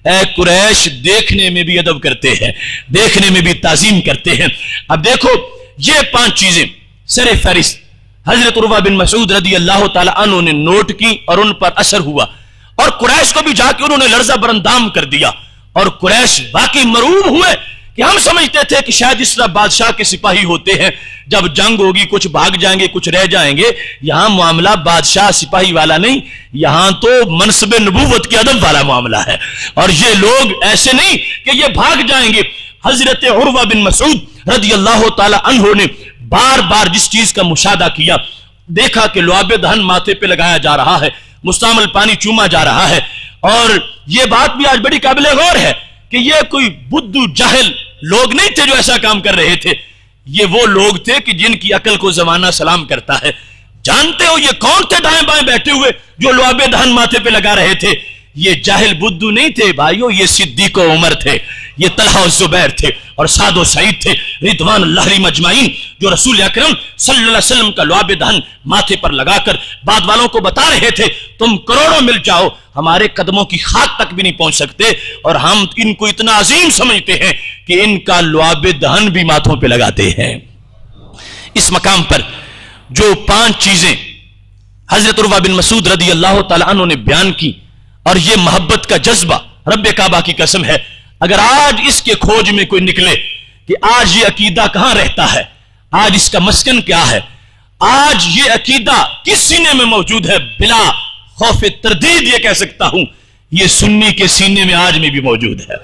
اے قریش دیکھنے میں بھی ادب کرتے ہیں، دیکھنے میں بھی تعظیم کرتے ہیں۔ اب دیکھو یہ 5 چیزیں سر فہرست حضرت عروہ بن مسعود رضی اللہ تعالی عنہ نے نوٹ کی اور ان پر اثر ہوا، اور قریش کو بھی جا کے انہوں نے لرزہ برندام کر دیا، اور قریش واقعی مرعوب ہوئے کہ ہم سمجھتے تھے کہ شاید اس طرح بادشاہ کے سپاہی ہوتے ہیں، جب جنگ ہوگی کچھ بھاگ جائیں گے کچھ رہ جائیں گے، یہاں معاملہ بادشاہ سپاہی والا نہیں، یہاں تو منصب نبوت کے ادب والا معاملہ ہے، اور یہ لوگ ایسے نہیں کہ یہ بھاگ جائیں گے۔ حضرت عروہ بن مسعود رضی اللہ تعالی عنہ نے بار بار جس چیز کا مشاہدہ کیا، دیکھا کہ لعاب دہن ماتھے پہ لگایا جا رہا ہے، مستعمل پانی چوما جا رہا ہے، اور یہ بات بھی آج بڑی قابل غور ہے کہ یہ کوئی بدھو جاہل لوگ نہیں تھے جو ایسا کام کر رہے تھے، یہ وہ لوگ تھے کہ جن کی عقل کو زمانہ سلام کرتا ہے۔ جانتے ہو یہ کون تھے دائیں بائیں بیٹھے ہوئے جو لعاب دہن ماتھے پہ لگا رہے تھے؟ یہ جاہل بدو نہیں تھے بھائیو، یہ صدیق و عمر تھے، یہ طلحہ و زبیر تھے اور سعد و سعید تھے رضوان اللہ علیہم اجمعین، جو رسول اکرم صلی اللہ علیہ وسلم کا لعاب دہن ماتھے پر لگا کر بعد والوں کو بتا رہے تھے تم کروڑوں مل جاؤ ہمارے قدموں کی خاک تک بھی نہیں پہنچ سکتے، اور ہم ان کو اتنا عظیم سمجھتے ہیں کہ ان کا لعاب دہن بھی ماتھوں پہ لگاتے ہیں۔ اس مقام پر جو 5 چیزیں حضرت عروہ بن مسعود رضی اللہ تعالیٰ عنہ نے بیان کی، اور یہ محبت کا جذبہ رب کعبہ کی قسم ہے، اگر آج اس کے کھوج میں کوئی نکلے کہ آج یہ عقیدہ کہاں رہتا ہے، آج اس کا مسکن کیا ہے، آج یہ عقیدہ کس سینے میں موجود ہے، بلا خوف تردید یہ کہہ سکتا ہوں یہ سنی کے سینے میں آج میں بھی موجود ہے۔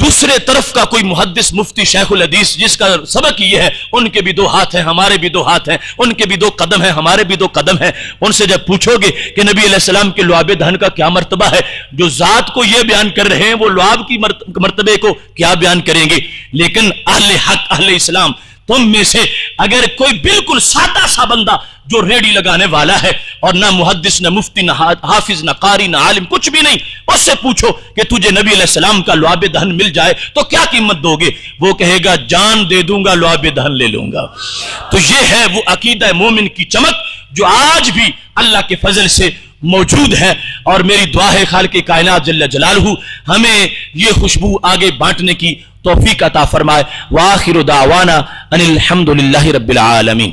دوسرے طرف کا کوئی محدث مفتی شیخ الحدیث جس کا سبق یہ ہے ان کے بھی 2 ہاتھ ہیں ہمارے بھی 2 ہاتھ ہیں، ان کے بھی 2 قدم ہیں ہمارے بھی 2 قدم ہیں، ان سے جب پوچھو گے کہ نبی علیہ السلام کے لعاب دہن کا کیا مرتبہ ہے، جو ذات کو یہ بیان کر رہے ہیں وہ لعاب کی مرتبے کو کیا بیان کریں گے؟ لیکن اہل حق اہل اسلام تم میں سے اگر کوئی بالکل سادہ سا بندہ جو ریڈی لگانے والا ہے اور نہ محدث نہ مفتی نہ حافظ نہ قاری نہ عالم کچھ بھی نہیں، اس سے پوچھو کہ تجھے نبی علیہ السلام کا لعاب دہن مل جائے تو کیا قیمت دو گے؟ وہ کہے گا جان دے دوں گا، لعاب دہن لے لوں گا۔ تو یہ ہے وہ عقیدہ مومن کی چمک جو آج بھی اللہ کے فضل سے موجود ہے، اور میری دعا ہے خالق کائنات جل جلالہ ہمیں یہ خوشبو آگے بانٹنے کی توفیق عطا فرمائے۔ وآخر دعوانا ان الحمد للہ رب العالمین۔